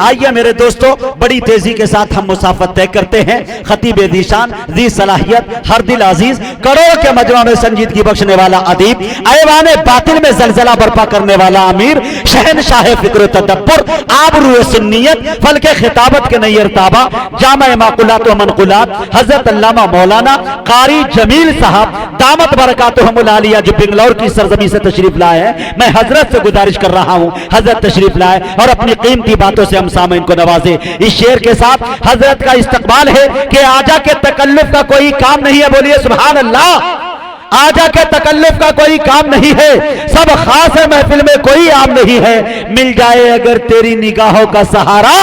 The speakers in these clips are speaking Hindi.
आइए मेरे दोस्तों, बड़ी तेजी के साथ हम मुसाफत तय करते हैं। खतीब ज़ीशान, ज़ी सलाहियत, हर दिल अजीज, करोड़ के मजमा में संजीदगी बख्शने वाला अदीब, ऐवाने बातिल में जलजला बर्पा करने वाला अमीर, शहनशाह फिक्र तदब्बुर, आबरू सुन्नियत, फल के खिताबत के नैयर ताबा, जामा माकुलात व मनकुलात, हजरत अल्लामा मौलाना कारी जमील साहब दामत बरकातुहुमुल आलिया जो बेंगलौर की सरजमी से तशरीफ लाए हैं, मैं हजरत से गुजारिश कर रहा हूं हजरत तशरीफ लाए और अपनी कीमती बातों से हम सामईन को नवाजे। इस शेर के साथ हजरत का इस्तकबाल है कि आजा के तकल्लुफ का कोई काम नहीं है। बोलिए सुभान अल्लाह। आजा के तकल्लुफ का कोई काम नहीं है, सब खास है, महफिल में कोई आम नहीं है। मिल जाए अगर तेरी निगाहों का सहारा,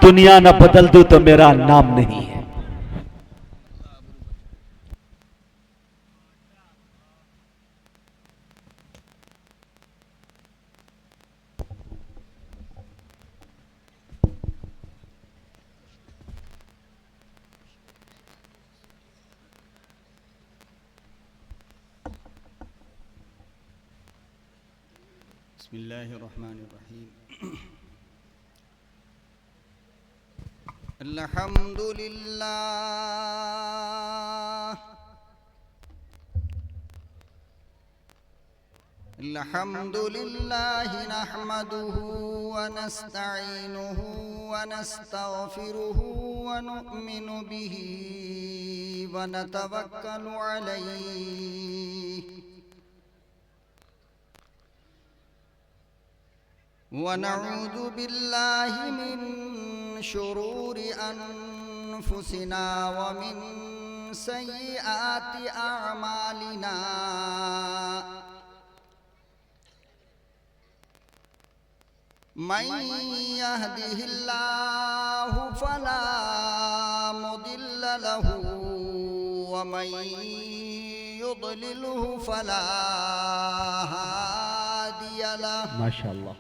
दुनिया न बदल दूं तो मेरा नाम नहीं है। बिस्मिल्लाहिर्रहमानिर्रहीम। अल्हम्दुलिल्लाह नहमदुहु व नस्तईनुहु व नस्तगफिरुहु व नु'मिनु बिही व नतवक्कलु अलैहि वनऊज़ु बिल्लाहि मिन शुरूरि अनफुसिना व मिन सय्यिआति अअमालिना। मन यहदिहिल्लाहु फला मुदिल्ल लहु व मन युद्लिलहु फला हादिय लहु। माशाअल्लाह।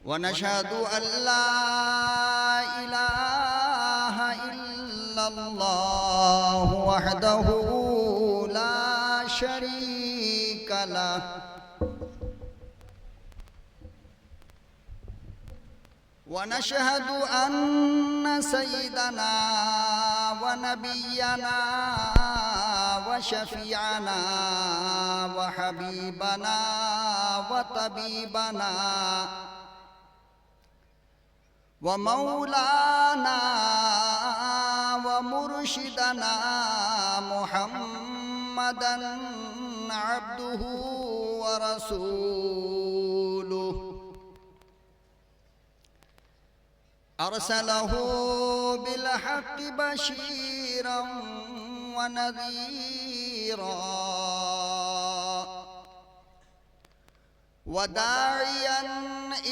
वनशहदु अल्ला इलाहा इल्लल्लाह वहदहु ला शरीक लह वनशहदु अन्न सय्यदना व नबियना व शफीअना व हबीबना व तबीबना व मौलाना व मुर्शिदना मुहम्मदन अब्दुहु व रसूलुहु अरसलहु बिलहक्कि बशीरन व नज़ीरा व दाइयन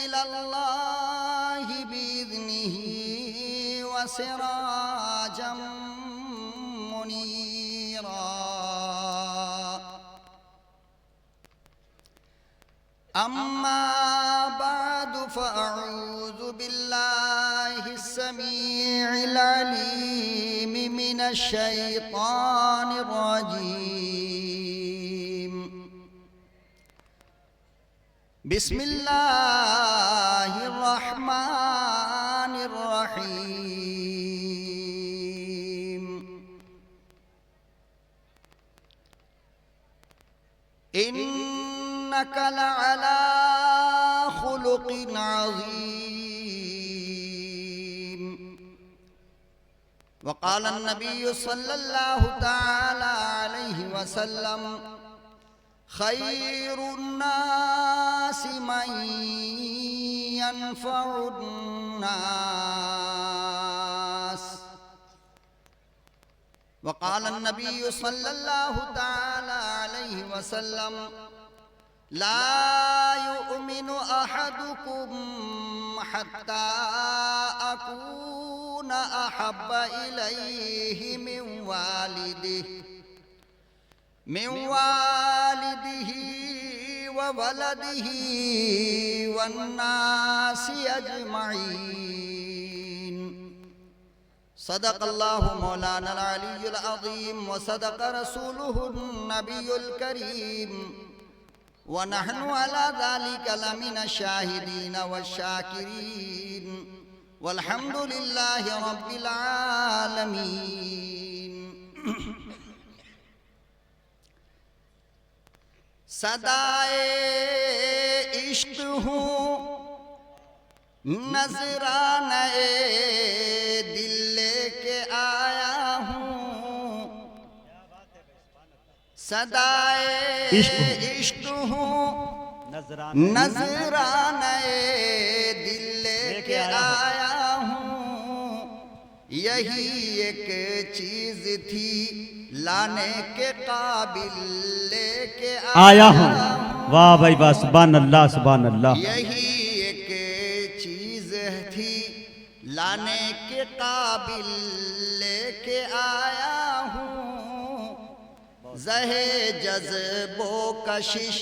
इलल्लाहि बिइज़्निहि व सिराजम मुनीरा। अम्मा बअदु फ़अऊज़ु बिल्लाहि अस्समीइल अलीम मिनश शैतानिर रजीम। बिस्मिल्लाहिर रहमानिर रहीम। इन्नका लअला खुलुक़िन अज़ीम। वक़ाल अन्नबिय्यु सल्लल्लाहु तआला अलैहि वसल्लम खैरुन नासि मन यनफ़उन नास। वक़ाल अन्नबिय्यु सल्लल्लाहु तआला अलैहि वसल्लम ला युमिनु अहदुकुम हत्ता अकूना अहब्बा इलैहि मिन वालिदिही व वलदिही वन्नासि अजमईन। सदक़ल्लाहु मौलाना अल-अलीयुल अज़ीम व सदक़ रसूलुहुन नबियुल करीम व नहनु अला ज़ालिका लमिन शाहिदीन व शाकिरीन वल्हम्दुलिल्लाहि रब्बिल आलमीन। सदाए इश्क हूँ नजराने दिल लेके आया हूँ, सदाए इश्क हूँ नजराने दिल लेके आया हूँ। यही एक चीज थी लाने के काबिल लेके आया हूँ। वाह भाई वाह, सुभान अल्लाह सुभान अल्लाह। यही एक चीज थी लाने के काबिल लेके आया हूँ। जहे जज्बो कशिश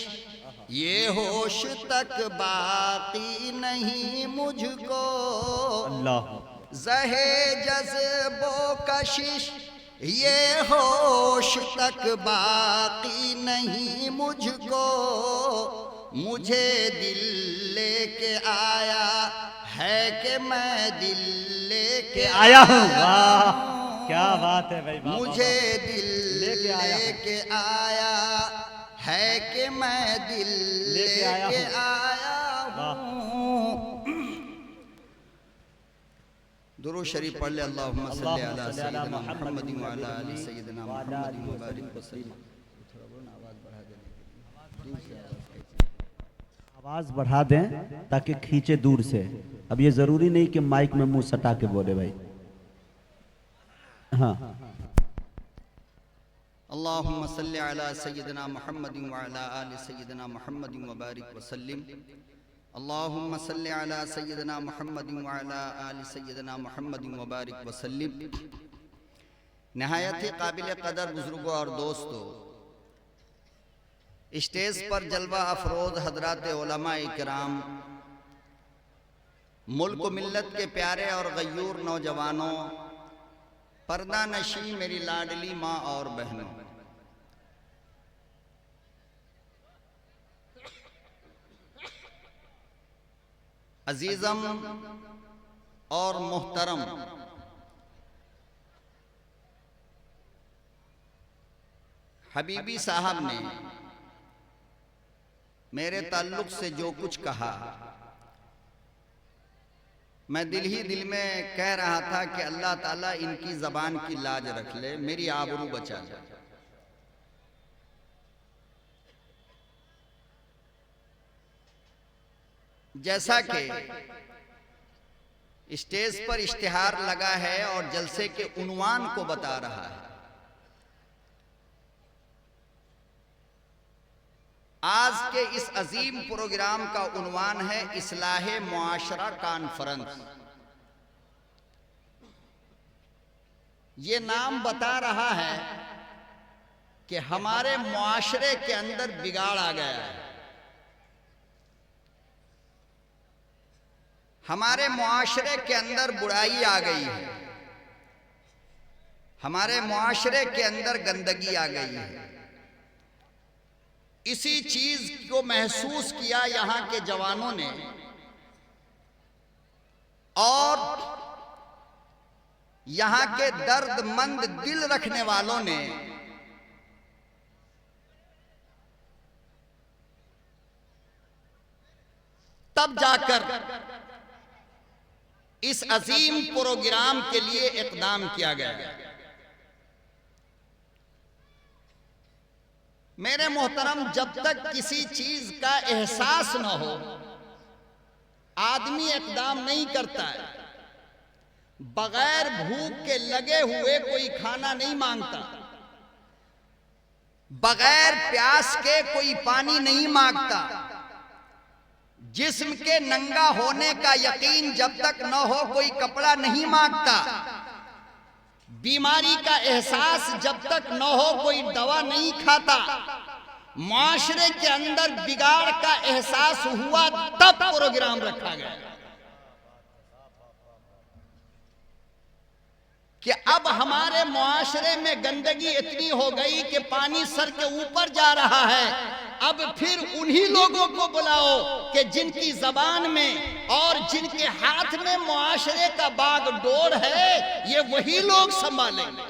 ये होश तक बाकी नहीं मुझको, अल्लाह। जहे जज्बो कशिश ये होश तक बाकी नहीं मुझको। मुझे दिल लेके आया है कि मैं दिल लेके आया हूँ। वाह क्या बात है भाई, वाह, मुझे वाह, दिल लेके आया लेके आया है कि मैं दिल लेके आया हूँ। दुरूद शरीफ पढ़ ले। अल्लाहुम्मा सल्ली अला सय्यिदिना मुहम्मदिन व अला आलि सय्यिदिना मुहम्मदिन व बारिक वसल्लम। आवाज बढ़ा दें ताकि खींचे दूर से। अब ये जरूरी नहीं कि माइक में मुंह सटा के बोले भाई। हाँ। अल्लाहुम्मा सल्ली अला सय्यिदिना मुहम्मदिन व अला आलि सय्यिदिना मुहम्मदिन व बारिक वसल्लम। अल्लाहुम्मा सल्ली अला सय्यिदिना मुहम्मदिन व अला आलि सय्यिदिना मुहम्मदिन व बारिक वसल्लम। नहायत ही काबिल कदर बुजुर्गों और दोस्तों, स्टेज पर जलवा अफरोज हजरात उलमा इकराम, मुल्क मिल्लत के प्यारे और गयूर नौजवानों, पर्दा नशी मेरी लाडली माँ और बहनों, अजीजम और मोहतरम, हबीबी साहब ने मेरे ताल्लुक से जो कुछ कहा, मैं दिल ही दिल में कह रहा था कि अल्लाह ताला इनकी जबान की लाज रख ले, मेरी आबरू बचा ले। जैसा कि स्टेज पर इश्तिहार लगा है और जलसे के उन्वान को बता रहा है, आज के इस अजीम प्रोग्राम का उन्वान है इस्लाहे मुआशरा कॉन्फ्रेंस। ये नाम बता रहा है कि हमारे मुआशरे के अंदर बिगाड़ आ गया है, हमारे मुआशरे के अंदर बुराई आ गई है, हमारे मुआशरे के अंदर गंदगी आ गई है। इसी चीज को महसूस किया यहां के जवानों ने और यहां के दर्दमंद दिल रखने वालों ने तब जाकर इस अजीम प्रोग्राम के लिए इक़दाम किया गया। मेरे मोहतरम, जब तक किसी चीज का एहसास न हो आदमी इक़दाम नहीं करता है। बगैर भूख के लगे हुए कोई खाना नहीं मांगता, बगैर प्यास के कोई पानी नहीं मांगता। जिस्म के नंगा होने का यकीन जब तक न हो कोई कपड़ा नहीं मांगता। बीमारी का एहसास जब तक न हो कोई दवा नहीं खाता। माशरे के अंदर बिगाड़ का एहसास हुआ तब प्रोग्राम रखा गया। कि अब हमारे मुआशरे में गंदगी इतनी हो गई कि पानी सर के ऊपर जा रहा है। अब फिर उन्हीं लोगों को बुलाओ कि जिनकी जबान में और जिनके हाथ में मुआशरे का बागडोर है, ये वही लोग संभालेंगे।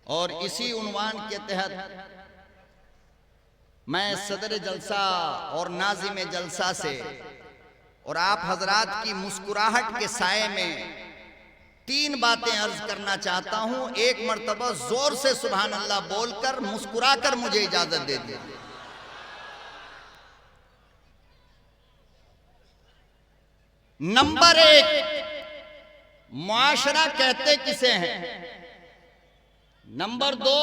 और इसी उन्वान के तहत मैं सदर जलसा और नाज़िम जलसा से और आप हजरात की मुस्कुराहट के साये में 3 बातें अर्ज करना चाहता हूं। एक मर्तबा जोर से सुभान अल्लाह बोलकर मुस्कुराकर मुझे इजाजत दे दीजिए। नंबर 1, मुआशरा कहते किसे हैं। नंबर 2,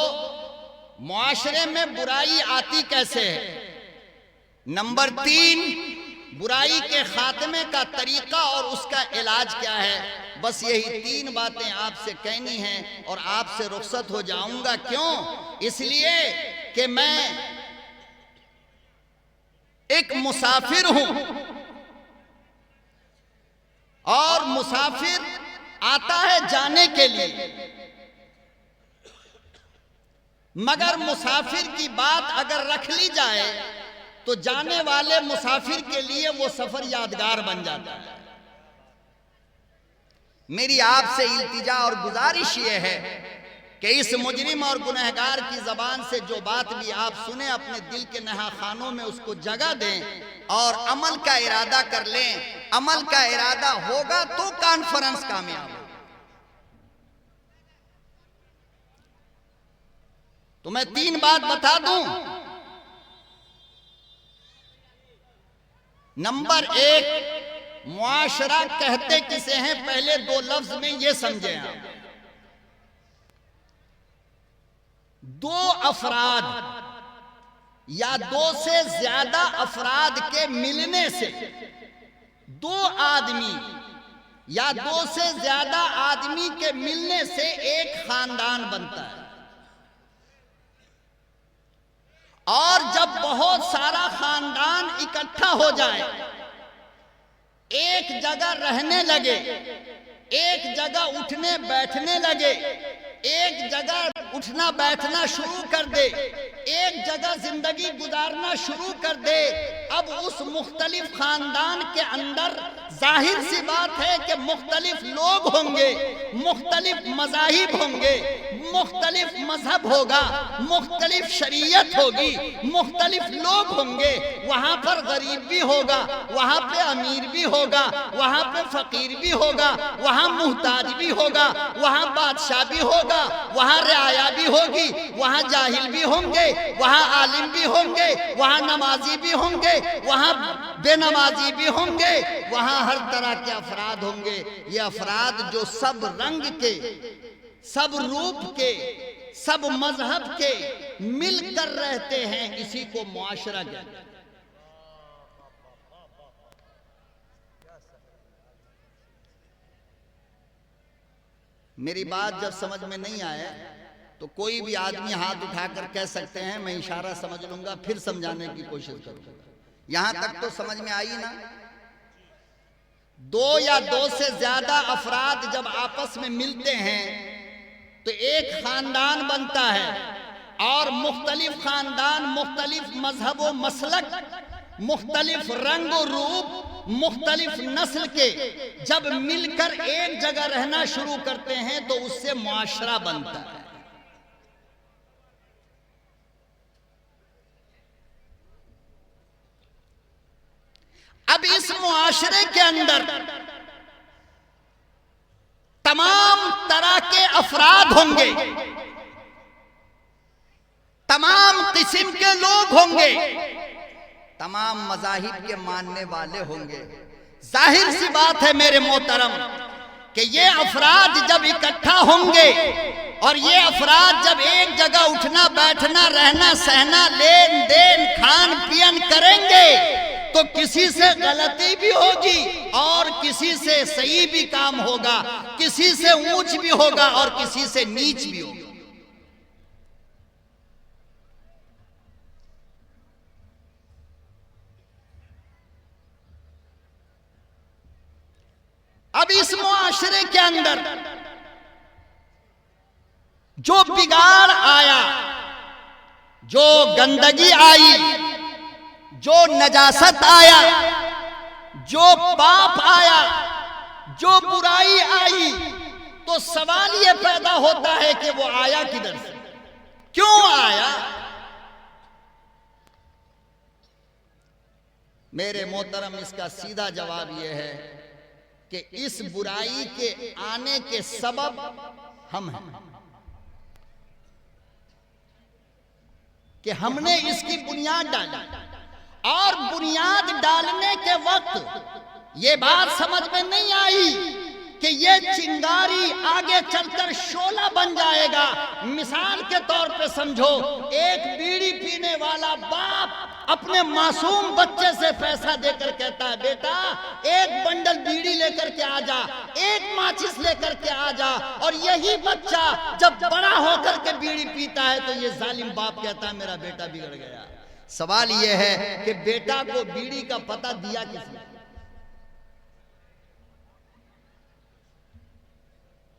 मुआशरे में बुराई आती कैसे है। नंबर 3, बुराई के खात्मे का तरीका और उसका इलाज क्या है। बस यही 3 बातें आपसे कहनी हैं और आपसे रुखसत हो जाऊंगा। क्यों? इसलिए कि मैं एक मुसाफिर हूं और मुसाफिर आता है जाने के लिए, मगर मुसाफिर की बात अगर रख ली जाए तो जाने वाले मुसाफिर के लिए वो सफर यादगार बन जाता है। मेरी आपसे इल्तिजा और गुजारिश ये है कि इस मुजरिम और गुनहगार की जबान से जो बात भी आप सुने, अपने दिल के नहा खानों में उसको जगह दें और अमल का इरादा कर लें। अमल का इरादा होगा तो कॉन्फ्रेंस कामयाब होगा। तो मैं 3 बात बता दूं। नंबर 1, मुआशरा कहते किसे हैं, पहले 2 लफ्ज में ये समझे आप। 2 अफराद या 2 से ज्यादा अफराद के मिलने से 2 आदमी या 2 से ज्यादा आदमी के मिलने से एक खानदान बनता है। और जब बहुत सारा खानदान इकट्ठा हो जाए, एक जगह रहने लगे, एक जगह उठने बैठने लगे, एक जगह उठना बैठना शुरू कर दे, एक जगह जिंदगी गुजारना शुरू कर दे, अब उस मुख्तलिफ खानदान के अंदर जाहिर सी बात है कि मुख्तलिफ लोग होंगे, मुख्तलिफ मज़ाहिब होंगे, मुख्तलिफ मजहब होगा, मुख्तलिफ शरीयत होगी, मुख्तलिफ लोग होंगे। वहाँ पर गरीब भी होगा, वहाँ पे अमीर भी होगा, वहाँ पे फकीर भी होगा, वहाँ मुहताज भी होगा, वहाँ बादशाह भी होगा, वहाँ रियाया भी होगी, वहाँ जाहिल भी होंगे, वहाँ आलिम भी होंगे, वहाँ नमाजी भी होंगे, वहाँ बेनमाजी भी होंगे, वहाँ हर तरह के अफराद होंगे। ये अफराद जो सब रंग के, सब रूप के, सब मजहब के मिलकर रहते हैं, इसी को मुआशरा कहते हैं। मेरी बात जब समझ में नहीं आए तो कोई भी आदमी हाथ उठाकर कह सकते हैं, मैं इशारा समझ लूंगा, फिर समझाने की कोशिश करूंगा। यहां तक तो समझ में आई ना। 2 या 2 से ज्यादा अफराद जब आपस में मिलते हैं तो एक खानदान बनता है और मुख्तलिफ खानदान, मुख्तलिफ मजहब व मसलक, मुख्तलिफ रंग व रूप, मुख्तलिफ नस्ल के जब मिलकर एक जगह रहना शुरू करते हैं तो उससे मुआशरा बनता है। अब इस मुआशरे के अंदर तमाम तरह के अफराद होंगे, तमाम किस्म के लोग होंगे, तमाम मज़ाहिब के मानने वाले होंगे। जाहिर सी बात है मेरे मोहतरम कि ये अफराद जब इकट्ठा होंगे और ये अफराद जब एक जगह उठना बैठना रहना सहना लेन देन खान पियन करेंगे तो किसी से गलती भी होगी और किसी से सही भी काम होगा, किसी से ऊंच भी होगा और किसी से नीच भी होगा। माशरे के अंदर जो बिगाड़ आया, जो गंदगी आई, जो नजासत आया, जो पाप आया, जो बुराई आई, तो सवाल यह पैदा होता है कि वो आया किधर से, क्यों आया? मेरे मोहतरम, इसका सीधा जवाब यह है कि इस बुराई के आने के सबब हम हैं, कि हमने इसकी बुनियाद डाली। और बुनियाद डालने के वक्त ये बात समझ में नहीं आई कि ये चिंगारी आगे चलकर शोला बन जाएगा। मिसाल के तौर पे समझो, एक बीड़ी पीने वाला बाप अपने मासूम बच्चे से पैसा देकर कहता है, बेटा एक बंडल बीड़ी लेकर के आ जा, एक माचिस लेकर के आ जा। और यही बच्चा जब बड़ा होकर के बीड़ी पीता है तो ये जालिम बाप कहता है, मेरा बेटा बिगड़ गया। सवाल यह है कि बेटा को बीड़ी का पता दिया किसने?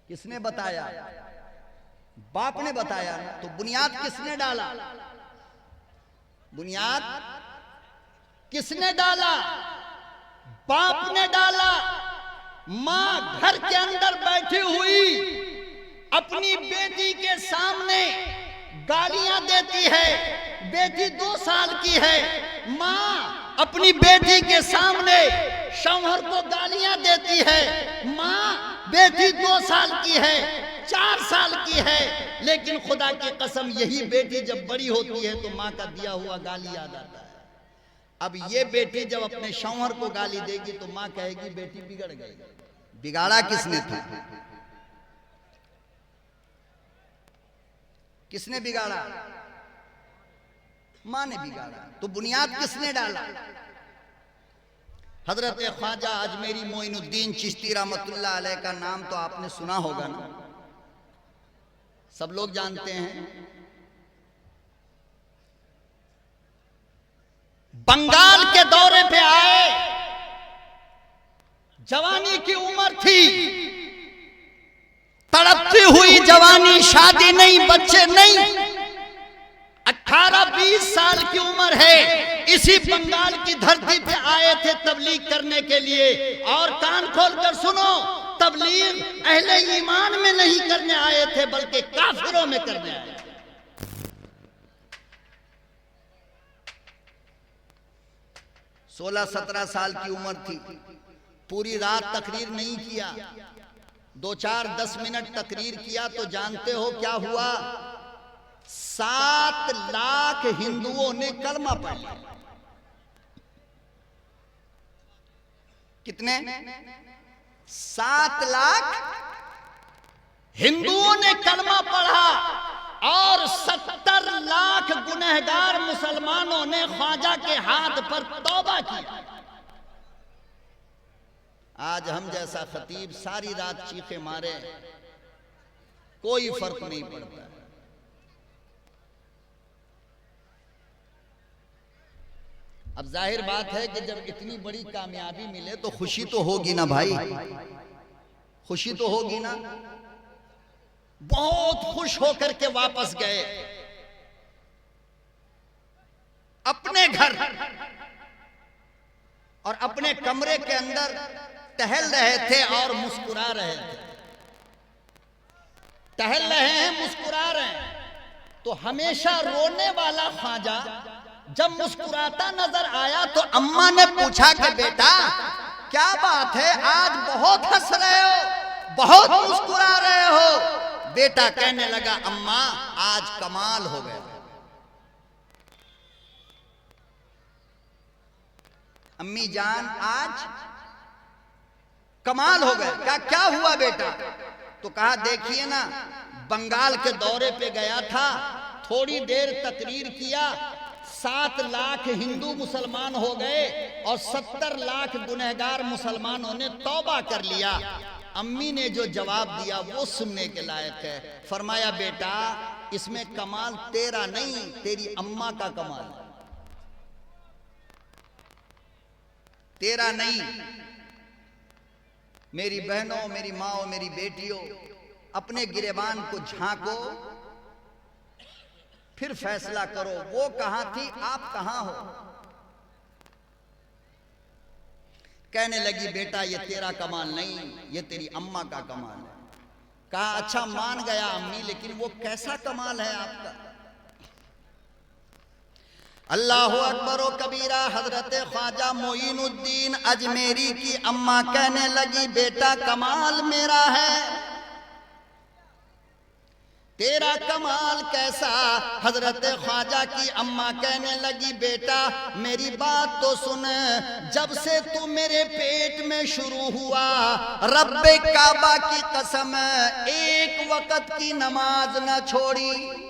किसने बताया? बाप ने बताया। तो बुनियाद किसने डाला? बुनियाद किसने डाला? बाप ने डाला। मां घर के अंदर बैठी हुई अपनी बेटी के सामने गालियां देती है। बेटी 2 साल की है, मां अपनी बेटी के सामने शौहर को गालियां देती है। मां बेटी 2 साल की है, 4 साल की है, लेकिन खुदा की कसम यही बेटी जब बड़ी होती है तो मां का दिया हुआ गाली याद आता है। अब ये बेटी जब अपने शौहर को गाली देगी तो मां कहेगी बेटी बिगड़ गई। बिगाड़ा किसने था? किसने बिगाड़ा? मां ने बिगाड़ा। तो बुनियाद किसने डाला? हजरत ख्वाजा अजमेरी मोइनुद्दीन चिश्ती रहमतुल्लाह अलैह का नाम तो आपने सुना होगा ना, सब लोग जानते हैं। बंगाल के दौरे पे आए, जवानी की उम्र थी, तड़पती हुई जवानी, शादी नहीं, बच्चे नहीं, 18-20 साल की उम्र है। इसी बंगाल की धरती पे आए थे तबलीग करने के लिए। और कान खोलकर सुनो, तबलीग अहले ईमान में नहीं करने आए थे बल्कि काफिरों में करने आए थे। 16-17 साल की उम्र थी। पूरी रात तकरीर नहीं किया, 2-4-10 मिनट तकरीर किया तो जानते हो क्या हुआ? 7 लाख हिंदुओं ने कलमा पढ़ लिया। कितने? 7 लाख हिंदुओं ने कलमा पढ़ा और 70 लाख गुनहगार मुसलमानों ने ख्वाजा के हाथ पर तौबा किया। आज हम जैसा खतीब सारी रात चीखे मारे, कोई फर्क नहीं पड़ता। अब जाहिर बात है कि जब इतनी बड़ी कामयाबी मिले तो खुशी तो होगी ना भाई, खुशी तो होगी ना। बहुत खुश होकर के वापस गए अपने घर और अपने कमरे के अंदर टहल रहे थे और मुस्कुरा रहे थे। टहल रहे हैं, मुस्कुरा रहे हैं। तो हमेशा रोने वाला ख्वाजा जब मुस्कुराता नजर आया तो अम्मा ने पूछा कि बेटा क्या बात है, आज बहुत हंस रहे हो, बहुत मुस्कुरा रहे हो। बेटा कहने लगा, अम्मा आज कमाल हो गया। अम्मी जान आज कमाल हो गया। क्या हुआ बेटा? तो कहा देखिए ना, बंगाल के दौरे पे गया था, थोड़ी देर तकरीर किया, 7 लाख हिंदू मुसलमान हो गए और 70 लाख गुनहगार मुसलमानों ने तौबा कर लिया। अम्मी ने जो जवाब दिया वो सुनने के लायक है। फरमाया बेटा इसमें कमाल तेरा नहीं, तेरी अम्मा का कमाल, तेरा नहीं। मेरी बहनों, मेरी माओ, मेरी बेटियों, अपने गिरेबान को झांको, फिर फैसला करो वो कहां थी, आप कहां हो। कहने लगी बेटा ये तेरा कमाल नहीं, ये तेरी अम्मा का कमाल है। कहा अच्छा मान गया अम्मी, लेकिन वो कैसा कमाल है आपका। अल्लाह अकबर व कबीरा। हजरत ख्वाजा मोइनुद्दीन अजमेरी की अम्मा कहने लगी बेटा कमाल मेरा है। तेरा कमाल कैसा। हजरत ख्वाजा की अम्मा कहने लगी बेटा मेरी बात तो सुन, जब से तू मेरे पेट में शुरू हुआ, रब्बे काबा की कसम एक वक्त की नमाज न छोड़ी।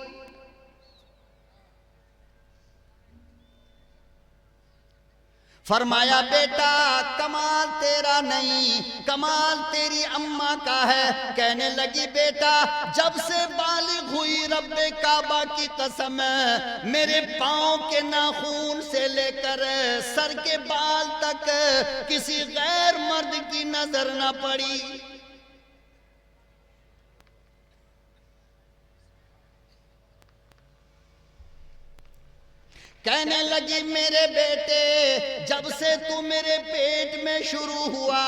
फरमाया बेटा कमाल तेरा नहीं, कमाल तेरी अम्मा का है। कहने लगी बेटा जब से बालिग हुई, रब्बे काबा की कसम मेरे पाँव के नाखून से लेकर सर के बाल तक किसी गैर मर्द की नजर न पड़ी। कहने लगी मेरे बेटे जब से तू मेरे पेट में शुरू हुआ,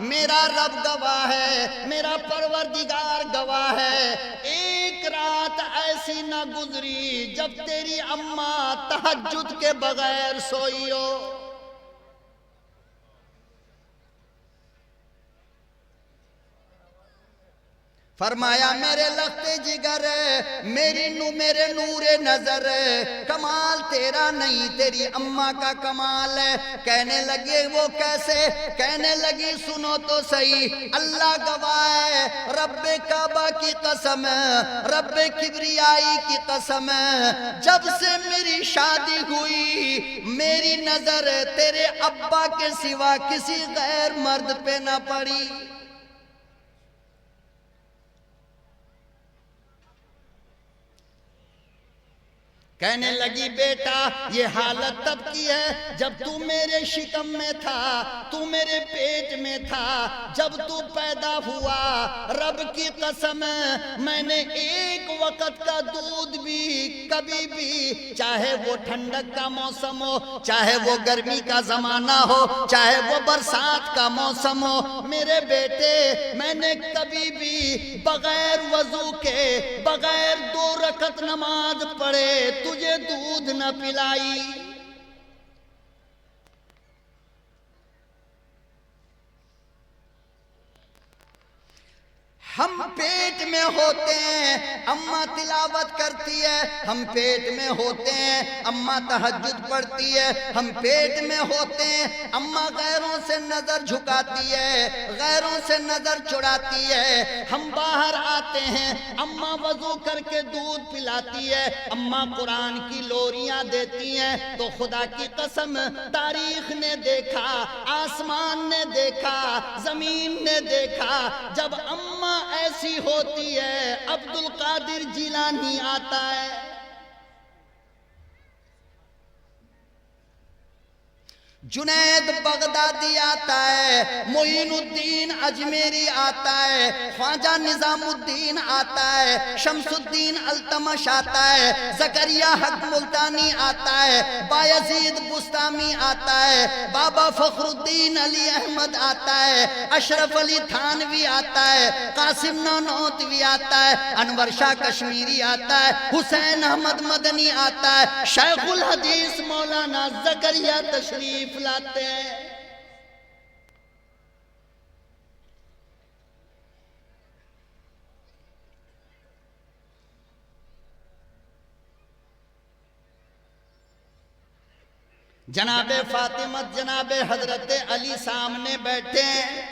मेरा रब गवाह है, मेरा परवरदिगार गवाह है, एक रात ऐसी न गुजरी जब तेरी अम्मा तहज्जुद के बगैर सोई हो। फरमाया मेरे लख्ते जिगर, मेरे नूरे नजर, कमाल तेरा नहीं तेरी अम्मा का कमाल है। कहने लगे वो कैसे। कहने लगी सुनो तो सही, अल्लाह गवाह है, रब्बे काबा की कसम, रब्बे किब्रियाई की कसम, जब से मेरी शादी हुई मेरी नजर तेरे अब्बा के सिवा किसी गैर मर्द पे न पड़ी। कहने लगी बेटा ये हालत तब की है जब तू मेरे शिकम में था, तू मेरे पेट में था, जब तू पैदा हुआ, रब की कसम मैंने एक वक्त का दूध भी कभी भी, चाहे वो ठंडक का मौसम हो, चाहे वो गर्मी का जमाना हो, चाहे वो बरसात का मौसम हो, मेरे बेटे मैंने कभी भी बगैर वजू के, बगैर 2 रकत नमाज पढ़े तुझे दूध न पिलाई। हम पेट में होते हैं अम्मा तिलावत करती है, हम पेट में होते हैं अम्मा तहज्जुद पढ़ती है, हम पेट में होते हैं अम्मा गैरों से नजर झुकाती है, गैरों से नजर चुराती है। हम बाहर आते हैं अम्मा वजू करके दूध पिलाती है, अम्मा कुरान की लोरियां देती हैं। तो खुदा की कसम तारीख ने देखा, आसमान ने देखा, जमीन ने देखा, जब अम्मा ऐसी होती है अब्दुल कादिर जिलानी आता है, जुनैद बगदादी आता है, मोइनुद्दीन अजमेरी आता है, ख्वाजा निजामुद्दीन आता है, शमसुद्दीन अल्तमश आता है, जकरिया हक मुल्तानी आता है, बायजीद बुस्तामी आता है, बाबा फखरुद्दीन अली अहमद आता है, अशरफ अली थानवी आता है, कासिम नानौतवी आता है, अनवर शाह कश्मीरी आता है, हुसैन अहमद मदनी आता है, शेखुल हदीस मौलाना जकरिया तशरीफ लाते हैं। जनाबे फातिमा जनाबे हजरत अली सामने बैठे हैं,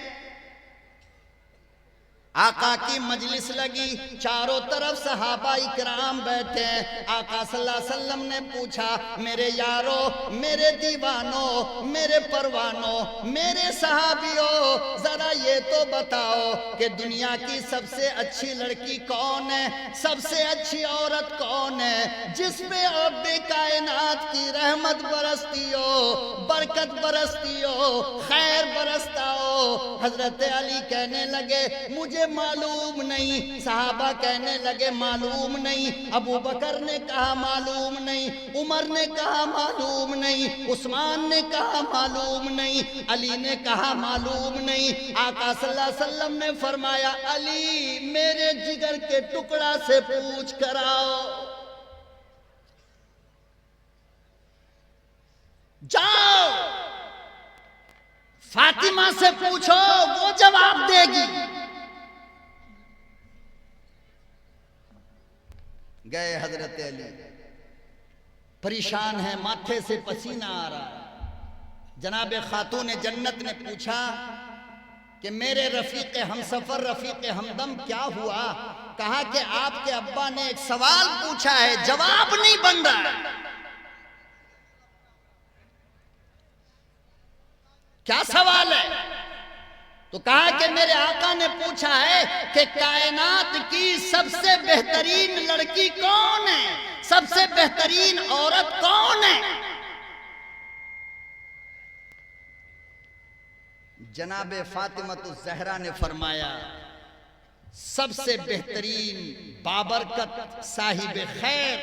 आका की मजलिस लगी, चारों तरफ सहाबा इकराम बैठे हैं। आका सल्लल्लाहु अलैहि वसल्लम ने पूछा मेरे यारों, मेरे दीवानों, मेरे परवानों, मेरे सहाबियों, जरा ये तो बताओ कि दुनिया की सबसे अच्छी लड़की कौन है, सबसे अच्छी औरत कौन है, जिस पे रब्बे कायनात कायनात की रहमत बरसती हो, बरकत बरसती हो, खैर बरसता हो। हजरत अली कहने लगे मुझे मालूम नहीं, सहाबा कहने लगे मालूम नहीं, अबू बकर ने कहा मालूम नहीं, उमर ने कहा मालूम नहीं, उस्मान ने कहा मालूम नहीं, अली ने कहा मालूम नहीं। आका सल्लल्लाहु अलैहि वसल्लम ने फरमाया अली मेरे जिगर के टुकड़ा से पूछ कर आओ, जाओ फातिमा से पूछो वो जवाब देगी। गए हजरत अली, परेशान है, माथे से पसीना आ रहा है। जनाब खातून जन्नत ने पूछा कि मेरे रफीक हमसफर रफीक हमदम क्या हुआ? कहा कि आपके अब्बा ने एक सवाल पूछा है, जवाब नहीं बन रहा है। क्या सवाल है? तो कहा कि मेरे आका ने पूछा है कि कायनात की सबसे बेहतरीन लड़की कौन है, सबसे बेहतरीन औरत कौन है? जनाबे फातिमतुज ज़हरा ने फरमाया सबसे बेहतरीन बाबरकत, साहिब खैर,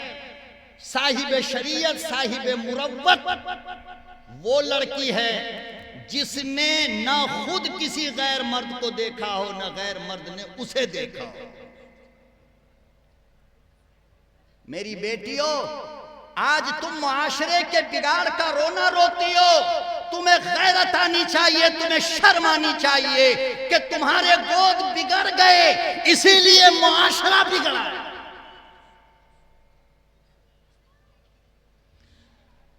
साहिब शरीयत, साहिब मुरव्वत वो लड़की है जिसने ना खुद किसी गैर मर्द को देखा हो, ना गैर मर्द ने उसे देखा हो। मेरी बेटियों, आज तुम मुआशरे के बिगाड़ का रोना रोती हो, तुम्हें गैरत आनी चाहिए, तुम्हें शर्म आनी चाहिए कि तुम्हारे गोद बिगड़ गए, इसीलिए मुआशरा बिगड़ा।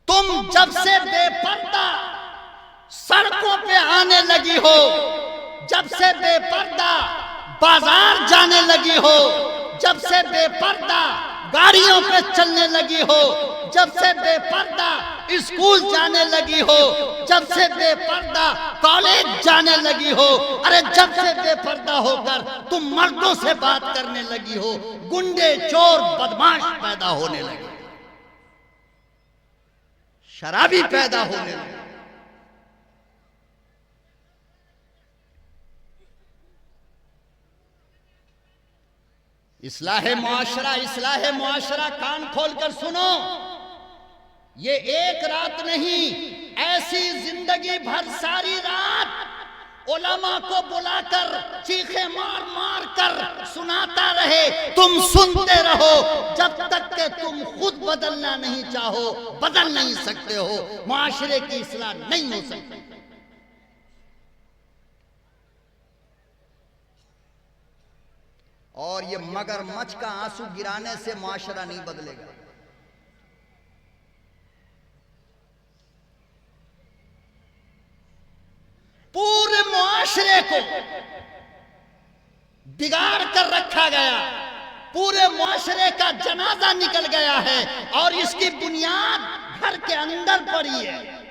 तुम जब से बेपर्दा सड़कों पे आने लगी हो, जब से बेपर्दा बाजार जाने लगी हो, जब से बेपर्दा गाड़ियों पे चलने लगी हो, जब से बेपर्दा स्कूल जाने लगी हो, जब से बेपर्दा कॉलेज जाने लगी हो, अरे जब से बेपर्दा होकर तुम मर्दों से बात करने लगी हो, गुंडे चोर बदमाश पैदा होने लगे, शराबी पैदा होने लगे। इस्लाहे मुआशरा, इस्लाहे मुआशरा, कान खोलकर सुनो, ये एक रात नहीं, ऐसी जिंदगी भर सारी रात उलमा को बुलाकर चीखे मार मार कर सुनाता रहे, तुम सुनते रहो, जब तक के तुम खुद बदलना नहीं चाहो, बदल नहीं सकते हो, मुआशरे की इस्लाह नहीं हो सकती। और ये मगरमच्छ का आंसू गिराने से मुआशरा नहीं बदलेगा। पूरे मुआशरे को बिगाड़ कर रखा गया, पूरे मुआशरे का जनाजा निकल गया है और इसकी बुनियाद घर के अंदर पड़ी है।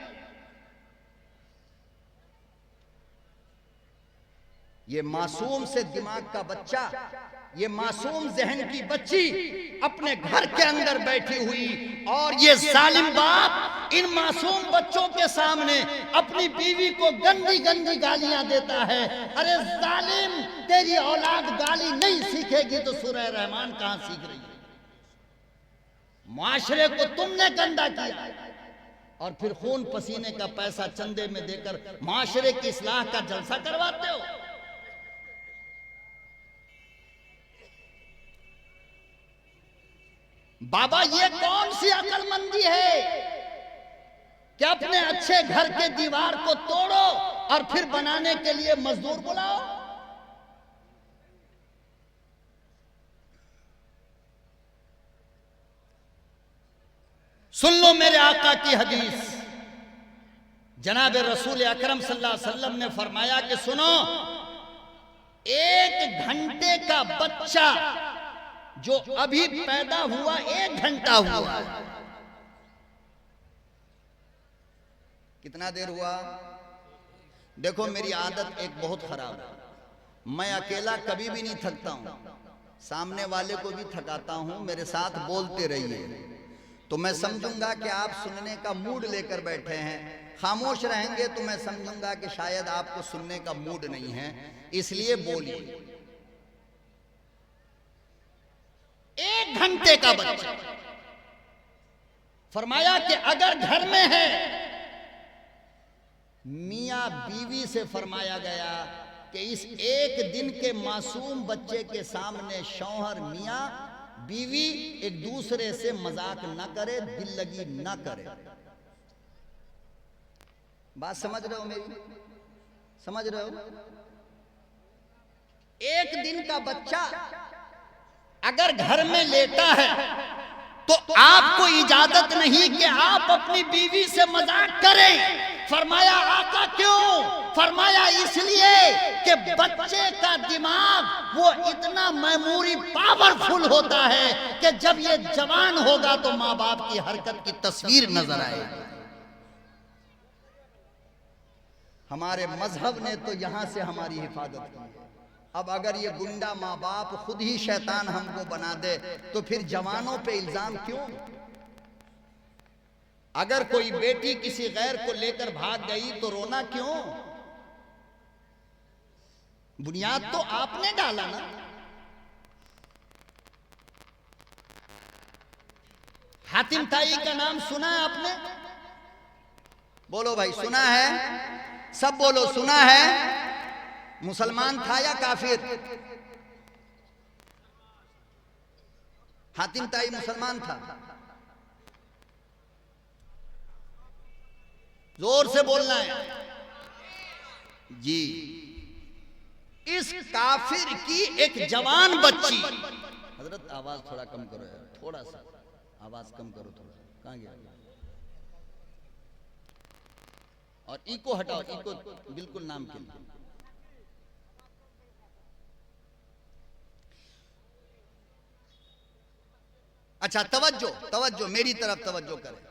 ये मासूम से दिमाग का बच्चा, ये मासूम जहन की बच्ची अपने घर के अंदर बैठी हुई और ये जालिम बाप इन मासूम बच्चों के सामने अपनी बीवी को गंदी गंदी गालियां देता है। अरे जालिम, तेरी औलाद गाली नहीं सीखेगी तो सूरह रहमान कहां सीख रही है? मुआशरे को तुमने गंदा किया और फिर खून पसीने का पैसा चंदे में देकर मुआशरे की इस्लाह का जलसा करवाते हो। बाबा, ये कौन सी अक्लमंदी है कि अपने अच्छे घर के दीवार को तोड़ो और फिर बनाने के लिए मजदूर बुलाओ? सुन लो मेरे आका की हदीस। जनाब रसूल अकरम सल्लल्लाहु अलैहि वसल्लम ने फरमाया कि सुनो, 1 घंटे का बच्चा जो अभी पैदा हुआ 1 घंटा हुआ, कितना देर हुआ? देखो, मेरी आदत एक बहुत खराब है, मैं अकेला कभी भी नहीं थकता हूं, सामने वाले को भी थकाता हूं। मेरे साथ बोलते रहिए। तो मैं समझूंगा कि आप सुनने का मूड लेकर बैठे हैं। खामोश रहेंगे तो मैं समझूंगा कि शायद आपको सुनने का मूड नहीं है, इसलिए बोलिए। 1 घंटे का बच्चा, फरमाया कि अगर घर में है, मियां बीवी से फरमाया गया कि इस 1 दिन के मासूम बच्चे के सामने शौहर मियां बीवी एक दूसरे से मजाक न करे, दिल लगी न करे। बात समझ रहे हो मेरी? समझ रहे हो? 1 दिन का बच्चा अगर घर में लेटा है तो आपको इजाजत नहीं कि आप अपनी बीवी से मजाक करें। फरमाया आका क्यों? फरमाया इसलिए कि बच्चे का दिमाग वो इतना मेमोरी पावरफुल होता है कि जब ये जवान होगा तो माँ बाप की हरकत की तस्वीर नजर आएगी। हमारे मजहब ने तो यहां से हमारी हिफाजत की है। अब अगर ये गुंडा माँ बाप खुद ही शैतान हमको बना दे तो फिर जवानों पे इल्जाम क्यों? अगर कोई बेटी किसी गैर को लेकर भाग गई तो रोना क्यों? बुनियाद तो आपने डाला ना। हातिम ताई का नाम सुना है आपने? बोलो भाई, सुना है? सब बोलो, सुना है? मुसलमान था या काफिर? हातिम ताई मुसलमान था। जोर से बोलना है जी। इस काफिर की एक जवान बच्ची, हजरत आवाज थोड़ा कम करो यार, थोड़ा सा आवाज कम करो थोड़ा। कहां गया? और इको हटाओ, इको बिल्कुल नाम के लिए। अच्छा, तवज्जो तवज्जो, मेरी तरफ तवज्जो करें।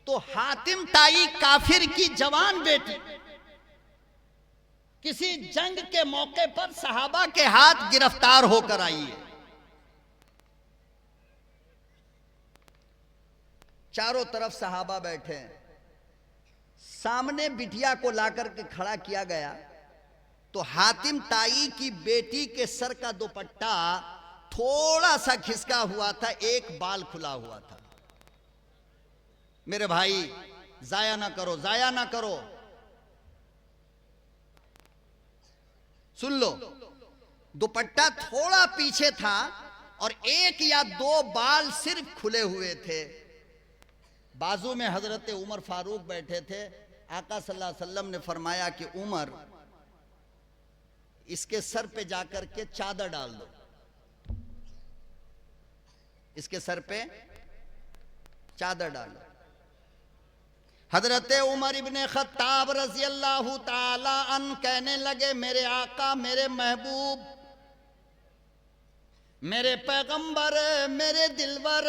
तो हातिम ताई काफिर की जवान बेटी किसी जंग के मौके पर सहाबा के हाथ गिरफ्तार होकर आई है। चारों तरफ सहाबा बैठे हैं। सामने बिटिया को लाकर के खड़ा किया गया तो हातिम ताई की बेटी के सर का दुपट्टा थोड़ा सा खिसका हुआ था, एक बाल खुला हुआ था। मेरे भाई, जाया ना करो, जाया ना करो, सुन लो। दुपट्टा थोड़ा पीछे था और 1 या 2 बाल सिर्फ खुले हुए थे। बाजू में हजरत उमर फारूक बैठे थे। आका सल्लल्लाहु अलैहि वसल्लम ने फरमाया कि उमर, इसके सर पे जाकर के चादर डाल दो, इसके सर पे चादर डालो। हजरत उमर इब्ने खत्ताब रज़ी अल्लाहु ताला अन कहने लगे, मेरे आका, मेरे महबूब, मेरे पैगंबर, मेरे दिलवर,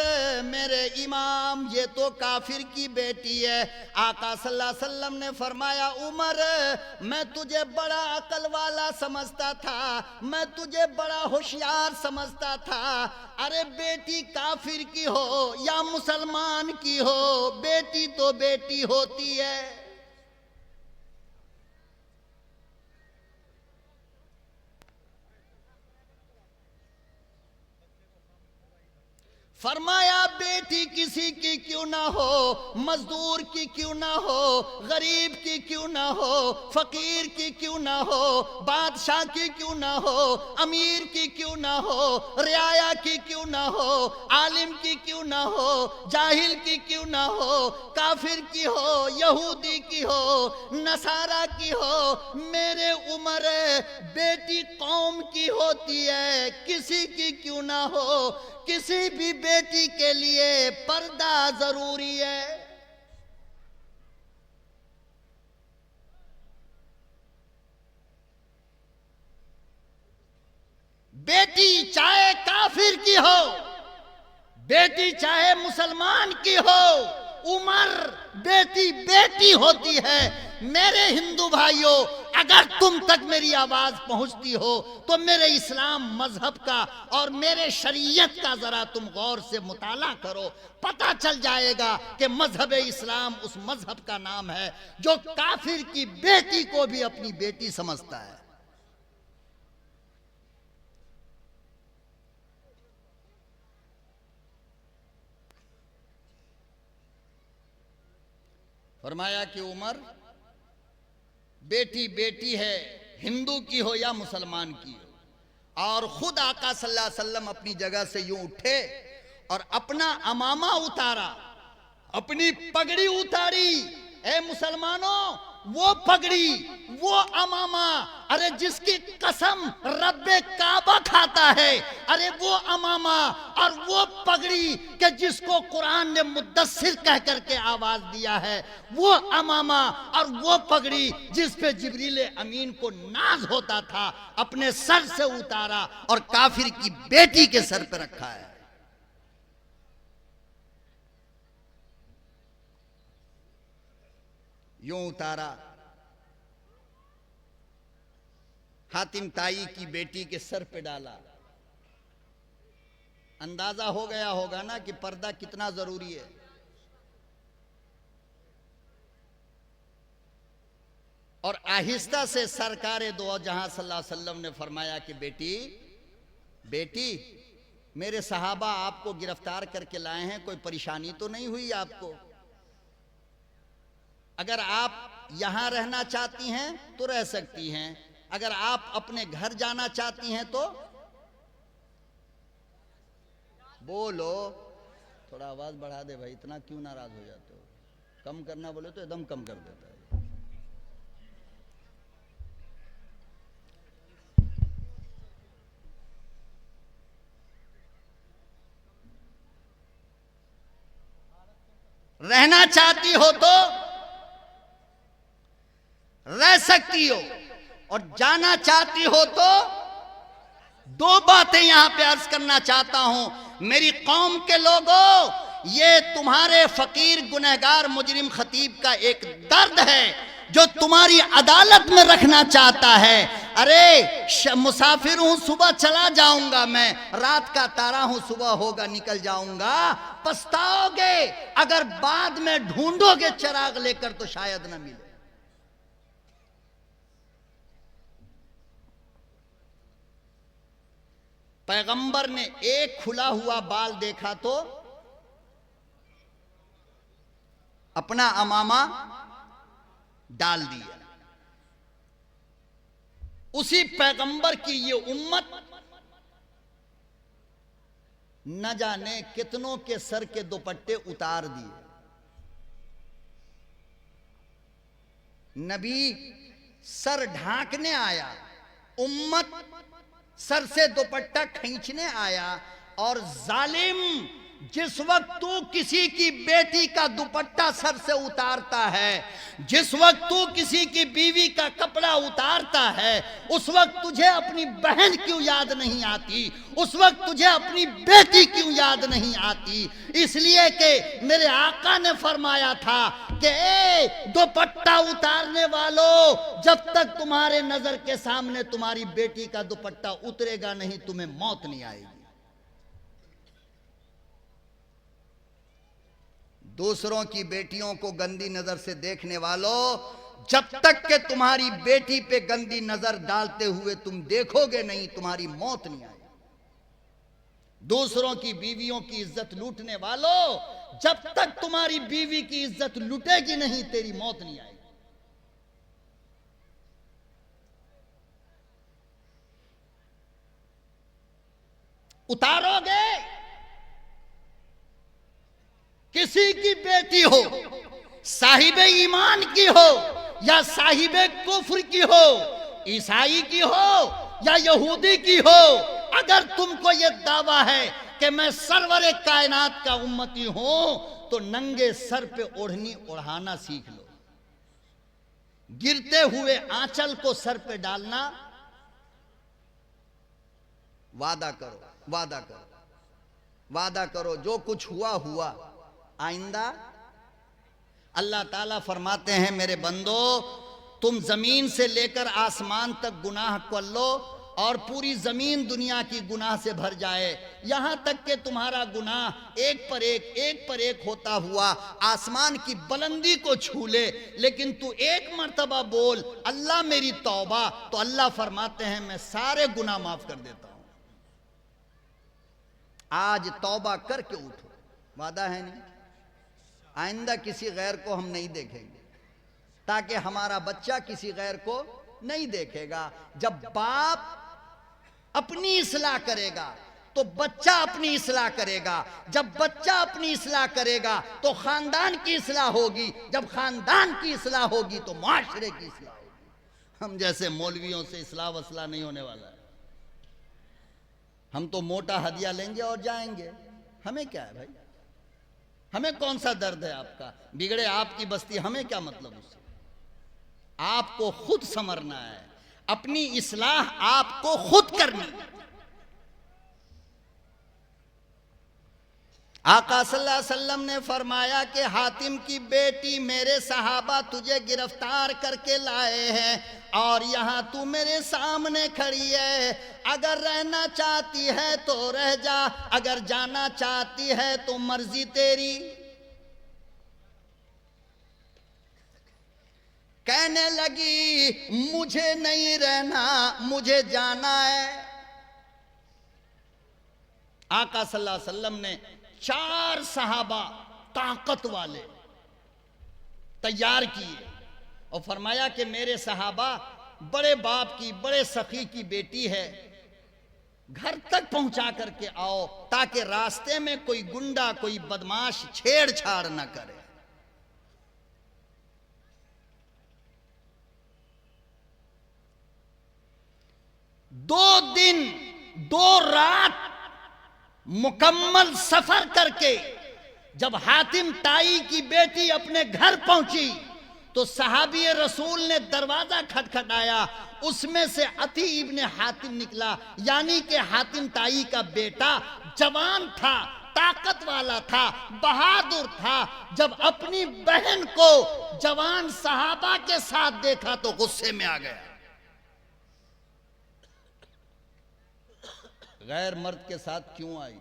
मेरे इमाम, ये तो काफिर की बेटी है। आका सल्लल्लाहु अलैहि वसल्लम ने फरमाया, उमर, मैं तुझे बड़ा अकल वाला समझता था, मैं तुझे बड़ा होशियार समझता था। अरे बेटी काफिर की हो या मुसलमान की हो, बेटी तो बेटी होती है। फरमाया बेटी किसी की क्यों ना हो, मजदूर की क्यों ना हो, गरीब की क्यों ना हो, फकीर की क्यों ना हो, बादशाह की क्यों ना हो, अमीर की क्यों ना हो, रियाया की क्यों ना हो, आलिम की क्यों ना हो, जाहिल की क्यों ना हो, काफिर की हो, यहूदी की हो, नसारा की हो, मेरे उमर बेटी कौम की होती है, किसी की क्यों ना हो। किसी भी बेटी के लिए पर्दा जरूरी है। बेटी चाहे काफिर की हो, बेटी चाहे मुसलमान की हो, उमर बेटी बेटी होती है। मेरे हिंदू भाइयों, अगर तुम तक मेरी आवाज पहुंचती हो तो मेरे इस्लाम मजहब का और मेरे शरीयत का जरा तुम गौर से मुताला करो, पता चल जाएगा कि मजहब इस्लाम उस मजहब का नाम है जो काफिर की बेटी को भी अपनी बेटी समझता है। फरमाया कि उमर, बेटी बेटी है, हिंदू की हो या मुसलमान की हो। और खुद आका सल्लल्लाहु अलैहि वसल्लम अपनी जगह से यूं उठे और अपना अमामा उतारा, अपनी पगड़ी उतारी। ए मुसलमानों, वो पगड़ी, वो अमामा, अरे जिसकी कसम रब्बे काबा खाता है, अरे वो अमामा और वो पगड़ी कि जिसको कुरान ने मुद्दस्सिर कह करके आवाज दिया है, वो अमामा और वो पगड़ी जिस पे जिब्रील अमीन को नाज होता था, अपने सर से उतारा और काफिर की बेटी के सर पे रखा है। यूं उतारा, हातिम ताई की बेटी के सर पे डाला। अंदाजा हो गया होगा ना कि पर्दा कितना जरूरी है। और आहिस्ता से सरकारे दो जहां सल्लल्लाहु अलैहि वसल्लम ने फरमाया कि बेटी बेटी, मेरे सहाबा आपको गिरफ्तार करके लाए हैं, कोई परेशानी तो नहीं हुई आपको? अगर आप यहां रहना चाहती हैं तो रह सकती हैं, अगर आप अपने घर जाना चाहती हैं तो बोलो। थोड़ा आवाज बढ़ा दे भाई, इतना क्यों नाराज हो जाते हो? कम करना बोले तो एकदम कम कर देता है। रहना चाहती हो तो रह सकती हो, और जाना चाहती हो तो दो बातें यहां पे अर्ज करना चाहता हूं। मेरी कौम के लोगों, ये तुम्हारे फकीर गुनहगार मुजरिम खतीब का एक दर्द है जो तुम्हारी अदालत में रखना चाहता है। अरे मुसाफिर हूं, सुबह चला जाऊंगा, मैं रात का तारा हूं, सुबह होगा निकल जाऊंगा। पछताओगे अगर बाद में ढूंढोगे चिराग लेकर तो शायद न मिले। पैगंबर ने एक खुला हुआ बाल देखा तो अपना अमामा डाल दिया। उसी पैगंबर की ये उम्मत न जाने कितनों के सर के दुपट्टे उतार दिए। नबी सर ढांकने आया, उम्मत सर से दुपट्टा खींचने आया। और जालिम, जिस वक्त तू किसी की बेटी का दुपट्टा सर से उतारता है, जिस वक्त तू किसी की बीवी का कपड़ा उतारता है, उस वक्त तुझे अपनी बहन क्यों याद नहीं आती? उस वक्त तुझे अपनी बेटी क्यों याद नहीं आती? इसलिए कि मेरे आका ने फरमाया था कि ए दुपट्टा उतारने वालों, जब तक तुम्हारे नजर के सामने तुम्हारी बेटी का दुपट्टा उतरेगा नहीं, तुम्हें मौत नहीं आएगी। दूसरों की बेटियों को गंदी नजर से देखने वालों, जब तक के तुम्हारी बेटी पे गंदी नजर डालते हुए तुम देखोगे नहीं, तुम्हारी मौत नहीं आएगी। दूसरों की बीवियों की इज्जत लूटने वालों, जब तक तुम्हारी बीवी की इज्जत लूटेगी नहीं, तेरी मौत नहीं आएगी। उतारोगे, किसी की बेटी हो, साहिबे ईमान की हो या साहिबे कुफ्र की हो, ईसाई की हो या यहूदी की हो, अगर तुमको यह दावा है कि मैं सरवरे कायनात का उम्मती हूं, तो नंगे सर पे ओढ़नी ओढ़ाना सीख लो। गिरते हुए आंचल को सर पे डालना वादा करो, वादा करो, वादा करो। जो कुछ हुआ हुआ, आइंदा। अल्लाह ताला फरमाते हैं, मेरे बंदो तुम जमीन से लेकर आसमान तक गुनाह कर लो और पूरी जमीन दुनिया की गुनाह से भर जाए, यहां तक कि तुम्हारा गुनाह एक पर एक होता हुआ आसमान की बुलंदी को छू ले, लेकिन तू एक मर्तबा बोल अल्लाह मेरी तौबा, तो अल्लाह फरमाते हैं मैं सारे गुनाह माफ कर देता हूं। आज तौबा करके उठो, वादा है नहीं, आइंदा किसी गैर को हम नहीं देखेंगे, ताकि हमारा बच्चा किसी गैर को नहीं देखेगा। जब बाप अपनी इस्लाह करेगा तो बच्चा अपनी इस्लाह करेगा, जब बच्चा अपनी इस्लाह करेगा तो खानदान की इस्लाह होगी, जब खानदान की इस्लाह होगी तो माशरे की इस्लाह होगी। हम जैसे मौलवियों से इस्लाह वस्लाह नहीं होने वाला है। हम तो मोटा हदिया लेंगे और जाएंगे, हमें क्या है भाई, हमें कौन सा दर्द है आपका, बिगड़े आपकी बस्ती, हमें क्या मतलब उससे। आपको खुद संवरना है, अपनी इस्लाह आपको खुद करनी। आका सल्लल्लाहु अलैहि वसल्लम ने फरमाया कि हातिम की बेटी मेरे सहाबा तुझे गिरफ्तार करके लाए हैं और यहां तू मेरे सामने खड़ी है, अगर रहना चाहती है तो रह जा, अगर जाना चाहती है तो मर्जी तेरी। कहने लगी मुझे नहीं रहना, मुझे जाना है। आका सल्लल्लाहु अलैहि वसल्लम ने 4 सहाबा ताकत वाले तैयार किए और फरमाया कि मेरे सहाबा बड़े बाप की, बड़े सखी की बेटी है, घर तक पहुंचा करके आओ ताकि रास्ते में कोई गुंडा, कोई बदमाश छेड़छाड़ न करे। 2 दिन 2 रात मुकम्मल सफर करके जब हातिम ताई की बेटी अपने घर पहुंची तो सहाबी रसूल ने दरवाजा खटखटाया, उसमें से अती इब्ने हातिम निकला, यानी कि हातिम ताई का बेटा जवान था, ताकत वाला था, बहादुर था। जब अपनी बहन को जवान सहाबा के साथ देखा तो गुस्से में आ गया। गैर मर्द के साथ क्यों आई,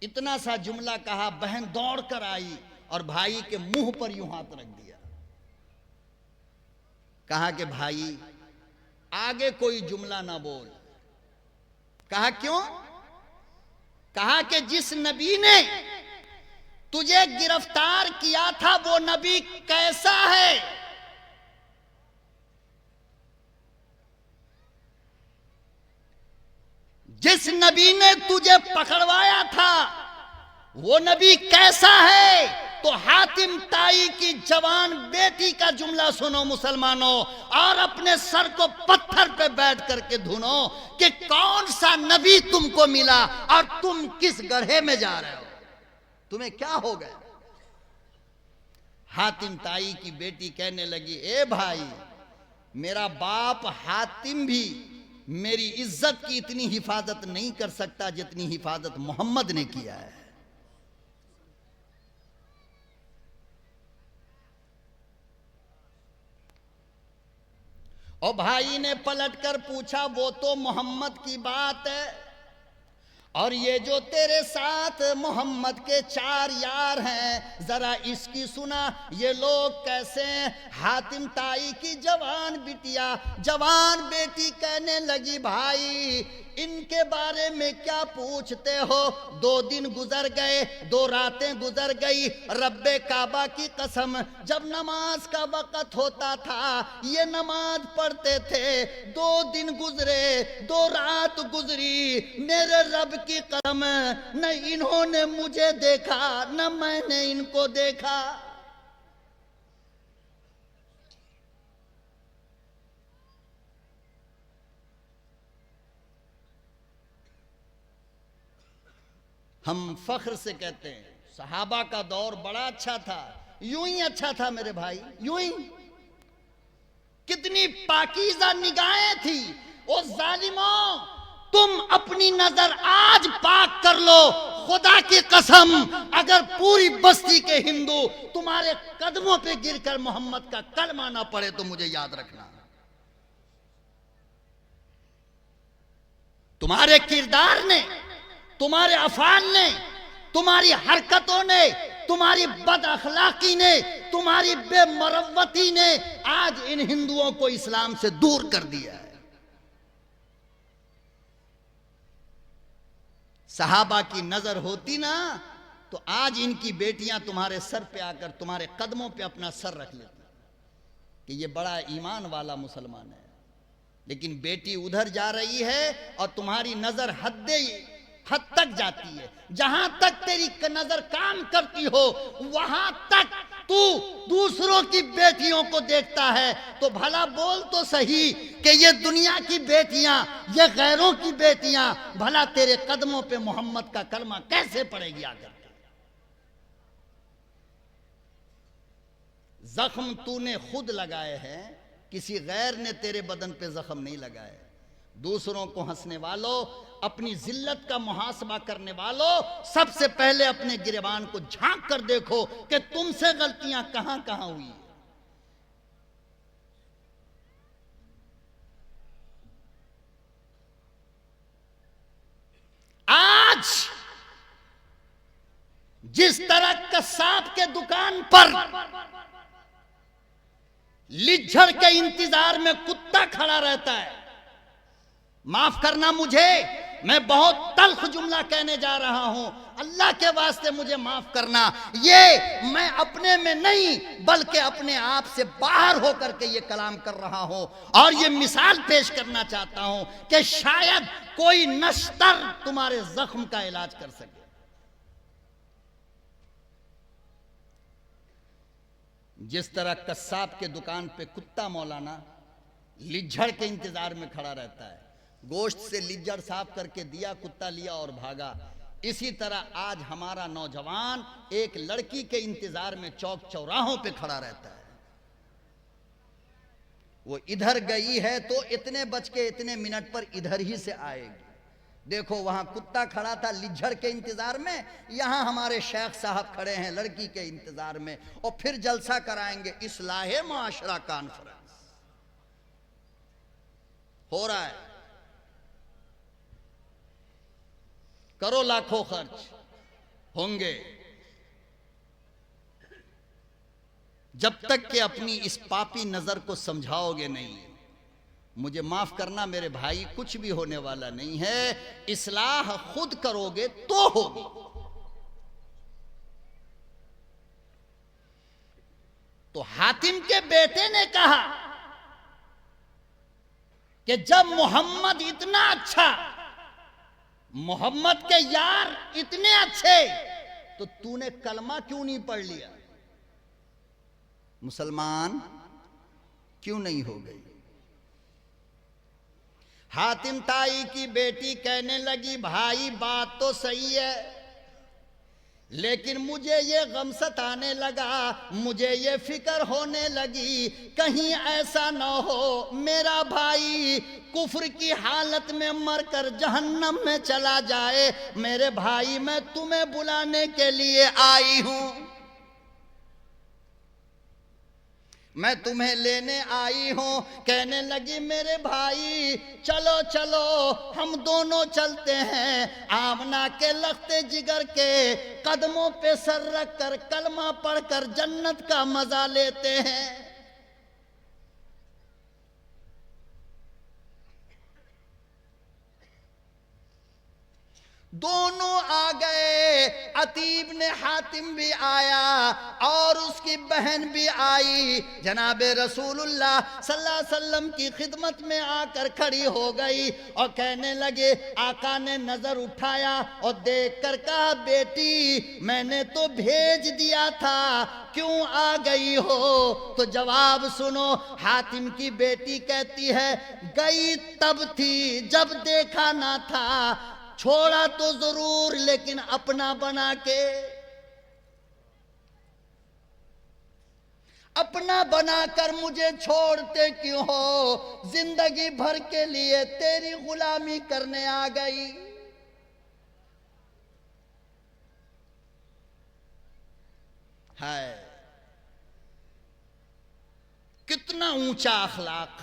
इतना सा जुमला कहा, बहन दौड़ कर आई और भाई के मुंह पर यूं हाथ रख दिया। कहा कि भाई आगे कोई जुमला ना बोल। कहा क्यों? कहा कि जिस नबी ने तुझे गिरफ्तार किया था वो नबी कैसा है। जिस नबी ने तुझे पकड़वाया था वो नबी कैसा है। तो हातिम ताई की जवान बेटी का जुमला सुनो मुसलमानों, और अपने सर को पत्थर पे बैठ करके धुनो कि कौन सा नबी तुमको मिला और तुम किस गड्ढे में जा रहे हो, तुम्हें क्या हो गया। हातिम ताई की बेटी कहने लगी, ए भाई मेरा बाप हातिम भी मेरी इज्जत की इतनी हिफाजत नहीं कर सकता जितनी हिफाजत मोहम्मद ने किया है। और भाई ने पलटकर पूछा, वो तो मोहम्मद की बात है, और ये जो तेरे साथ मोहम्मद के 4 यार हैं जरा इसकी सुना, ये लोग कैसे हैं। हातिम ताई की जवान बिटिया, जवान बेटी कहने लगी, भाई इनके बारे में क्या पूछते हो। 2 दिन गुजर गए, 2 रातें गुजर गई। रब्बे काबा की कसम, जब नमाज का वक़्त होता था ये नमाज पढ़ते थे। 2 दिन गुजरे, 2 रात गुजरी, मेरे रब की कसम न इन्होंने मुझे देखा न मैंने इनको देखा। हम फख्र से कहते हैं सहाबा का दौर बड़ा अच्छा था। यूं ही अच्छा था मेरे भाई, यूं ही। कितनी पाकीज़ा निगाहें थी। ओ जालिमों, तुम अपनी नजर आज पाक कर लो, खुदा की कसम अगर पूरी बस्ती के हिंदू तुम्हारे कदमों पे गिरकर मोहम्मद का कलमा ना पढ़े तो मुझे याद रखना, तुम्हारे किरदार ने, तुम्हारे अफाल ने, तुम्हारी हरकतों ने, तुम्हारी बद अखलाकी ने, तुम्हारी बेमरवती ने आज इन हिंदुओं को इस्लाम से दूर कर दिया है। सहाबा की नजर होती ना तो आज इनकी बेटियां तुम्हारे सर पे आकर तुम्हारे कदमों पे अपना सर रख लेती कि ये बड़ा ईमान वाला मुसलमान है। लेकिन बेटी उधर जा रही है और तुम्हारी नजर हद तक जाती है, जहां तक तेरी नजर काम करती हो वहां तक तू दूसरों की बेटियों को देखता है। तो भला बोल तो सही कि ये दुनिया की बेटियां, ये गैरों की बेटियां भला तेरे कदमों पे मोहम्मद का कलमा कैसे पड़ेगी आकर? जख्म तूने खुद लगाए हैं, किसी गैर ने तेरे बदन पे जख्म नहीं लगाए। दूसरों को हंसने वालों, अपनी जिल्लत का मुहासबा करने वालों, सबसे पहले अपने गिरबान को झांक कर देखो कि तुमसे गलतियां कहां कहां हुई। आज जिस तरह कसाब के दुकान पर लिज्जड़ के इंतजार में कुत्ता खड़ा रहता है, माफ करना मुझे, मैं बहुत तल्ख जुमला कहने जा रहा हूं, अल्लाह के वास्ते मुझे माफ करना। ये मैं अपने में नहीं बल्कि अपने आप से बाहर होकर के ये कलाम कर रहा हूं और ये मिसाल पेश करना चाहता हूं कि शायद कोई नश्तर तुम्हारे जख्म का इलाज कर सके। जिस तरह कस्साब के दुकान पे कुत्ता मौलाना लिज्जड़ के इंतजार में खड़ा रहता है, गोश्त से लिज्जड़ साफ करके दिया, कुत्ता लिया और भागा, इसी तरह आज हमारा नौजवान एक लड़की के इंतजार में चौक चौराहों पे खड़ा रहता है। वो इधर गई है तो इतने बज के इतने मिनट पर इधर ही से आएगी। देखो वहां कुत्ता खड़ा था लिज्जड़ के इंतजार में, यहां हमारे शेख साहब खड़े हैं लड़की के इंतजार में, और फिर जलसा कराएंगे। इस्लाहे मुआशरा कॉन्फ्रेंस हो रहा है, करो लाखों खर्च होंगे। जब तक कि अपनी इस पापी नजर को समझाओगे नहीं, मुझे माफ करना मेरे भाई, कुछ भी होने वाला नहीं है। इस्लाह खुद करोगे तो होगी। तो हातिम के बेटे ने कहा कि जब मोहम्मद इतना अच्छा, मोहम्मद के यार इतने अच्छे, तो तूने कलमा क्यों नहीं पढ़ लिया? मुसलमान क्यों नहीं हो गई? हातिम ताई की बेटी कहने लगी, भाई बात तो सही है, लेकिन मुझे ये गम सताने लगा, मुझे ये फिक्र होने लगी कहीं ऐसा ना हो मेरा भाई कुफ्र की हालत में मरकर जहन्नम में चला जाए। मेरे भाई मैं तुम्हें बुलाने के लिए आई हूं, मैं तुम्हें लेने आई हूं। कहने लगी मेरे भाई चलो चलो हम दोनों चलते हैं, आमना के लखते जिगर के कदमों पे सर रख कर कलमा पढ़कर जन्नत का मजा लेते हैं। दोनों आ गए, अतीब ने हातिम भी आया और उसकी बहन भी आई। जनाबे रसूलुल्लाह सल्लल्लाहु अलैहि वसल्लम की खिदमत में आकर खड़ी हो गई और कहने लगे, आका ने नजर उठाया और देखकर कहा, बेटी मैंने तो भेज दिया था, क्यों आ गई हो? तो जवाब सुनो, हातिम की बेटी कहती है, गई तब थी जब देखा ना था, छोड़ा तो जरूर लेकिन अपना बना के। अपना बनाकर मुझे छोड़ते क्यों हो, जिंदगी भर के लिए तेरी गुलामी करने आ गई। है कितना ऊंचा अखलाक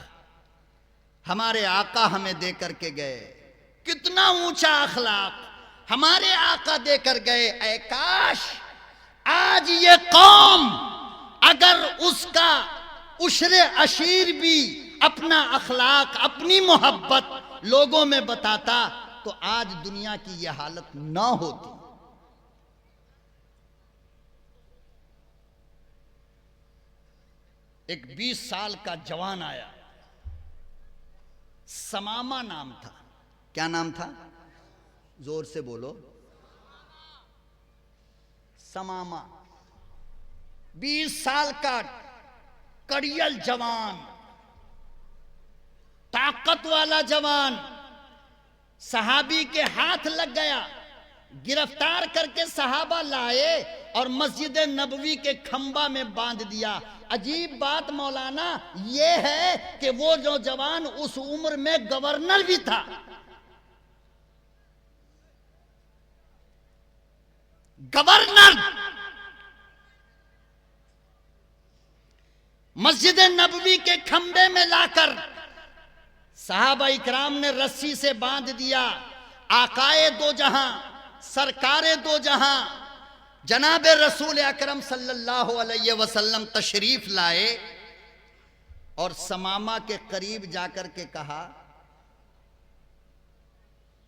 हमारे आका हमें दे करके गए, कितना ऊंचा अखलाक हमारे आका देकर गए। ऐ काश आज ये कौम अगर उसका उशरे अशीर भी अपना अखलाक, अपनी मोहब्बत लोगों में बताता तो आज दुनिया की यह हालत ना होती। एक 20 साल का जवान आया, समामा नाम था। क्या नाम था? जोर से बोलो। समामा। 20 साल का कड़ियल जवान, ताकत वाला जवान, सहाबी के हाथ लग गया, गिरफ्तार करके सहाबा लाए और मस्जिद नबवी के खंबा में बांध दिया। अजीब बात मौलाना ये है कि वो जो जवान उस उम्र में गवर्नर भी था। गवर्नर मस्जिद नबवी के खंबे में लाकर सहाबा इकराम ने रस्सी से बांध दिया। आकाए दो जहां, सरकारे दो जहां, जनाब रसूल अकरम सल्लल्लाहु अलैहि वसल्लम तशरीफ लाए और समामा के करीब जाकर के कहा,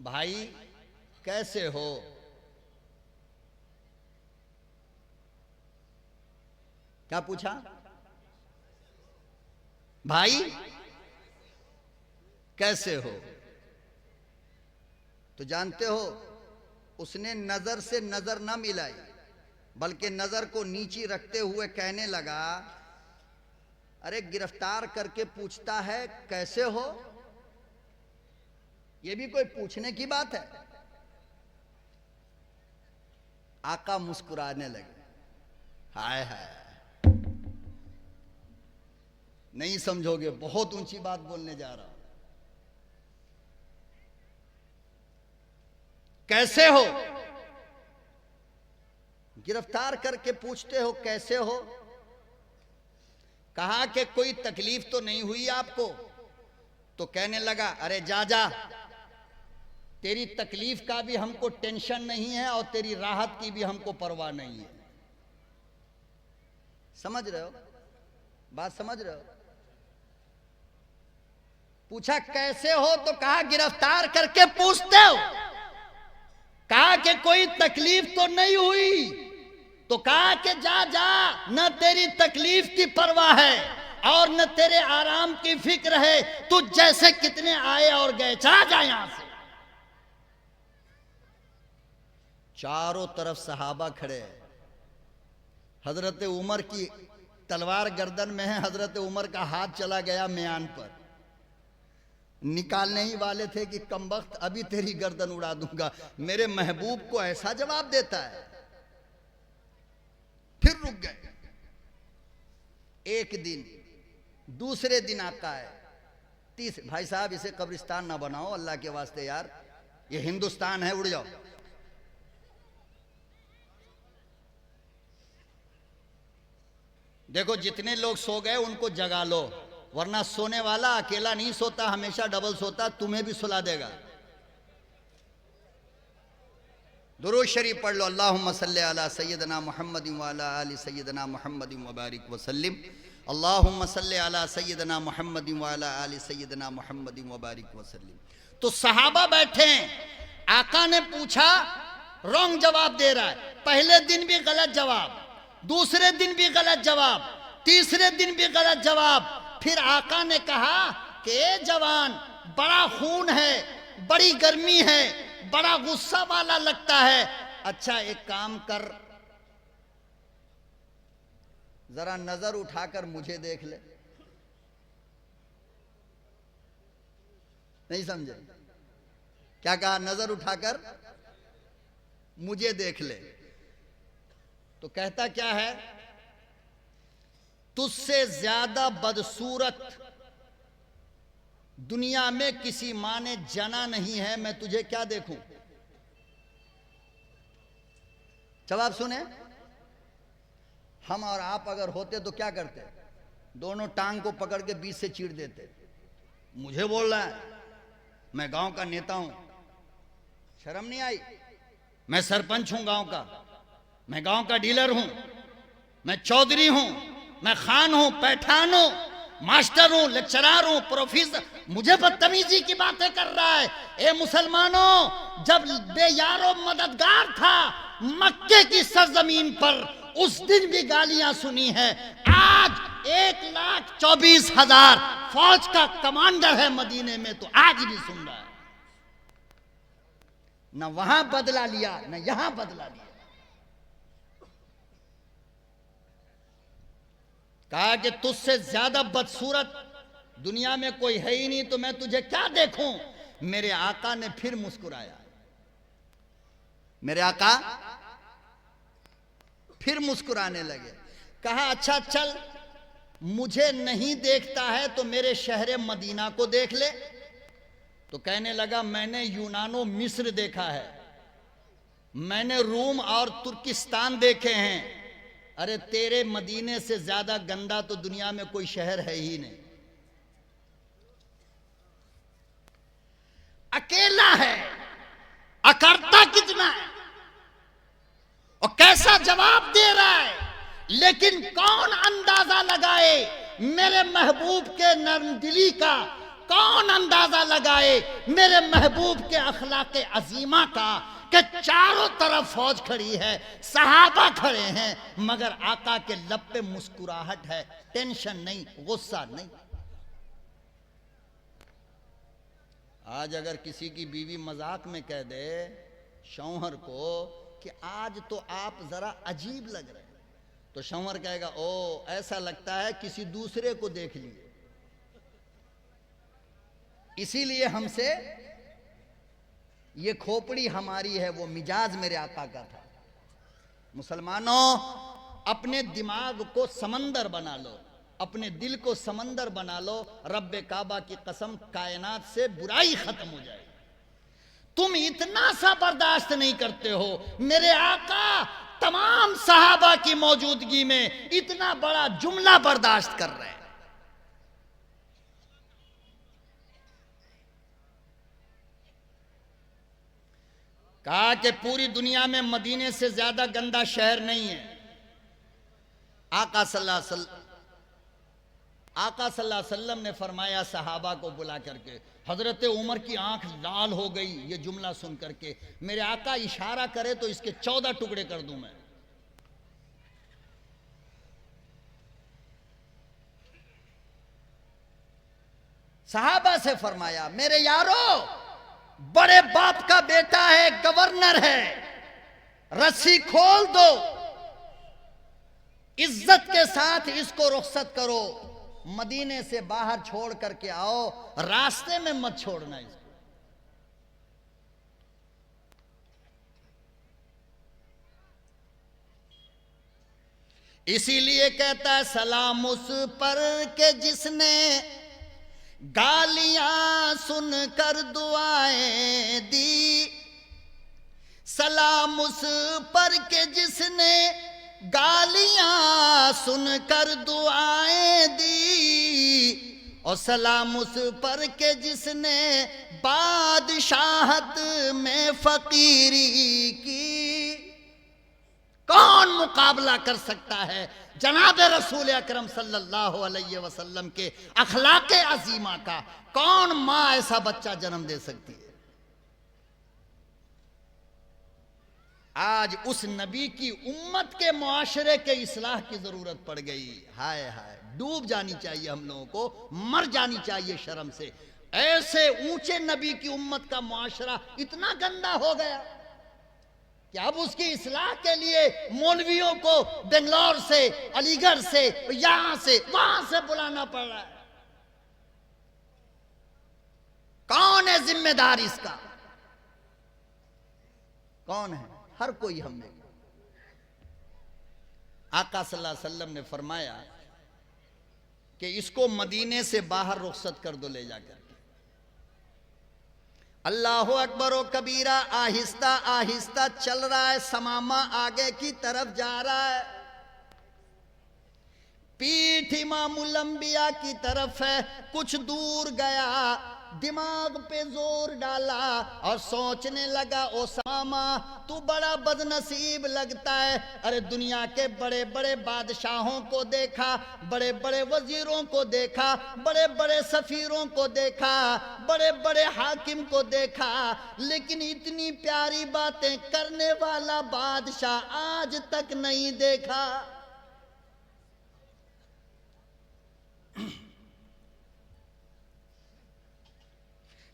भाई कैसे हो? क्या पूछा? भाई कैसे हो? तो जानते हो उसने नजर से नजर न मिलाई, बल्कि नजर को नीची रखते हुए कहने लगा, अरे गिरफ्तार करके पूछता है कैसे हो? यह भी कोई पूछने की बात है? आका मुस्कुराने लगे। हाय हाय, नहीं समझोगे, बहुत ऊंची बात बोलने जा रहा हूं। कैसे हो? गिरफ्तार करके पूछते हो कैसे हो? कहा कि कोई तकलीफ तो नहीं हुई आपको? तो कहने लगा, अरे जा जा, तेरी तकलीफ का भी हमको टेंशन नहीं है और तेरी राहत की भी हमको परवाह नहीं है। समझ रहे हो बात? समझ रहे हो? पूछा कैसे हो तो कहा गिरफ्तार करके पूछते हो। कहा कि कोई तकलीफ तो नहीं हुई? तो कहा कि जा जा, न तेरी तकलीफ की परवाह है और न तेरे आराम की फिक्र है, तू जैसे कितने आए और गए, चला जा यहां से। चारों तरफ सहाबा खड़े हैं। हजरत उमर की तलवार गर्दन में है, हजरत उमर का हाथ चला गया म्यान पर, निकालने ही वाले थे कि कमबख्त अभी तेरी गर्दन उड़ा दूंगा। मेरे महबूब को ऐसा जवाब देता है। फिर रुक गए। एक दिन, दूसरे दिन आका है, भाई साहब इसे कब्रिस्तान ना बनाओ अल्लाह के वास्ते यार, ये हिंदुस्तान है, उड़ जाओ। देखो जितने लोग सो गए उनको जगा लो, वरना सोने वाला अकेला नहीं सोता, हमेशा डबल सोता, तुम्हें भी सुला देगा। दुरूद शरीफ पढ़ लो। अल्लाहुम्मा सल्ली अला सय्यदना मुहम्मद व अला आलि सय्यदना मुहम्मद व बारिक व सल्लिम। अल्लाहुम्मा सल्ली अला सय्यदना मुहम्मद व अला आलि सय्यदना मुहम्मद व बारिक व सल्लिम। तो सहाबा बैठे हैं, आका ने पूछा, रॉन्ग जवाब दे रहा है। पहले दिन भी गलत जवाब, दूसरे दिन भी गलत जवाब, तीसरे दिन भी गलत जवाब। फिर आका ने कहा कि ए जवान, बड़ा खून है, बड़ी गर्मी है, बड़ा गुस्सा वाला लगता है। अच्छा एक काम कर, जरा नजर उठाकर मुझे देख ले। नहीं समझे? क्या कहा? नजर उठाकर मुझे देख ले। तो कहता क्या है तुझसे ज्यादा बदसूरत दुनिया में किसी मां ने जना नहीं है, मैं तुझे क्या देखूं। जवाब सुने, हम और आप अगर होते तो क्या करते? दोनों टांग को पकड़ के बीच से चीर देते। मुझे बोल रहा है, मैं गांव का नेता हूं, शर्म नहीं आई? मैं सरपंच हूं गांव का, मैं गांव का डीलर हूं, मैं चौधरी हूं, मैं खान हूं, पैठान हूं, मास्टर हूं, लेक्चरर हूं, प्रोफेसर, मुझे बदतमीजी की बातें कर रहा है। ए मुसलमानों, जब बेयारो मददगार था मक्के की सरजमीन पर, उस दिन भी गालियां सुनी है। आज 1,24,000 फौज का कमांडर है मदीने में, तो आज भी सुन रहा है। न वहां बदला लिया, न यहां बदला लिया। कहा कि तुझसे ज्यादा बदसूरत दुनिया में कोई है ही नहीं, तो मैं तुझे क्या देखूं। मेरे आका ने फिर मुस्कुराया, मेरे आका फिर मुस्कुराने लगे। कहा अच्छा चल, मुझे नहीं देखता है तो मेरे शहर मदीना को देख ले। तो कहने लगा, मैंने यूनानो मिस्र देखा है, मैंने रूम और तुर्किस्तान देखे हैं। अरे तेरे मदीने से ज्यादा गंदा तो दुनिया में कोई शहर है ही नहीं। अकेला है, अकर्ता कितना है और कैसा जवाब दे रहा है। लेकिन कौन अंदाजा लगाए मेरे महबूब के नरमदिली का, कौन अंदाजा लगाए मेरे महबूब के अखलाक अजीमा का, कि चारों तरफ फौज खड़ी है, सहाबा खड़े हैं, मगर आका के लब पे मुस्कुराहट है, टेंशन नहीं, गुस्सा नहीं। आज अगर किसी की बीवी मजाक में कह दे शौहर को कि आज तो आप जरा अजीब लग रहे हैं, तो शौहर कहेगा, ओ ऐसा लगता है किसी दूसरे को देख लिए, इसीलिए हमसे ये खोपड़ी हमारी है, वो मिजाज मेरे आका का था। मुसलमानों, अपने दिमाग को समंदर बना लो, अपने दिल को समंदर बना लो। रब्बे काबा की कसम, कायनात से बुराई खत्म हो जाए। तुम इतना सा बर्दाश्त नहीं करते हो, मेरे आका तमाम सहाबा की मौजूदगी में इतना बड़ा जुमला बर्दाश्त कर रहे हैं। कहा कि पूरी दुनिया में मदीने से ज्यादा गंदा शहर नहीं है। आका सल्लल्लाहु अलैहि वसल्लम ने फरमाया सहाबा को बुला करके, हजरत उमर की आंख लाल हो गई ये जुमला सुन करके। मेरे आका इशारा करे तो इसके 14 टुकड़े कर दूं मैं। सहाबा से फरमाया, मेरे यारो, बड़े बाप का बेटा है, गवर्नर है, रस्सी खोल दो, इज्जत के साथ इसको रुखसत करो, मदीने से बाहर छोड़ करके आओ, रास्ते में मत छोड़ना इसको। इसीलिए कहता है, सलाम उस पर के जिसने गालियां सुनकर दुआएं दी, सलाम उस पर के जिसने गालियां सुनकर दुआएं दी, और सलाम उस पर के जिसने बादशाहत में फकीरी की। कौन मुकाबला कर सकता है जनाब रसूल अकरम सल्लल्लाहु अलैहि वसल्लम के अखलाक अजीमा का? कौन मां ऐसा बच्चा जन्म दे सकती है? आज उस नबी की उम्मत के मुआशरे के इस्लाह की जरूरत पड़ गई। हाय हाय, डूब जानी चाहिए हम लोगों को, मर जानी चाहिए शर्म से। ऐसे ऊंचे नबी की उम्मत का मुआशरा इतना गंदा हो गया कि अब उसकी इस्लाह के लिए मौलवियों को बेंगलोर से, अलीगढ़ से, यहां से, वहां से बुलाना पड़ रहा है। कौन है जिम्मेदार इसका? कौन है? हर कोई हम में। आका सल्लल्लाहु अलैहि वसल्लम ने फरमाया, कि इसको मदीने से बाहर रुखसत कर दो ले जाकर। अल्लाह अकबर व कबीरा, आहिस्ता आहिस्ता चल रहा है, समामा आगे की तरफ जा रहा है, पीठ इमामुल अंबिया की तरफ है। कुछ दूर गया, दिमाग पे जोर डाला और सोचने लगा, ओ समामा तू बड़ा बदनसीब लगता है। अरे दुनिया के बड़े बड़े बादशाहों को देखा, बड़े बड़े वजीरों को देखा, बड़े बड़े सफीरों को देखा, बड़े बड़े हाकिम को देखा, लेकिन इतनी प्यारी बातें करने वाला बादशाह आज तक नहीं देखा।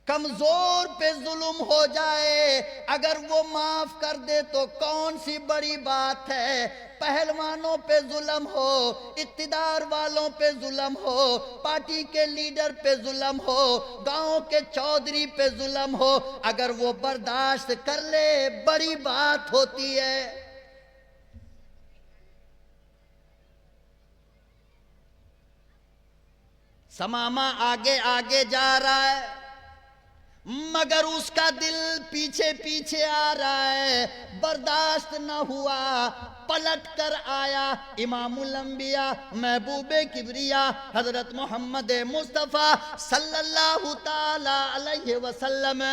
कमजोर पे जुल्म हो जाए, अगर वो माफ कर दे तो कौन सी बड़ी बात है। पहलवानों पे जुल्म हो, इक्तिदार वालों पे जुल्म हो, पार्टी के लीडर पे जुल्म हो, गांव के चौधरी पे जुल्म हो, अगर वो बर्दाश्त कर ले बड़ी बात होती है। समामा आगे आगे जा रहा है, मगर उसका दिल पीछे पीछे आ रहा है। बर्दाश्त न हुआ, पलट कर आया इमामुल अंबिया महबूबे किबरिया हजरत मोहम्मद मुस्तफ़ा सल्लल्लाहु ताला अलैहि वसल्लम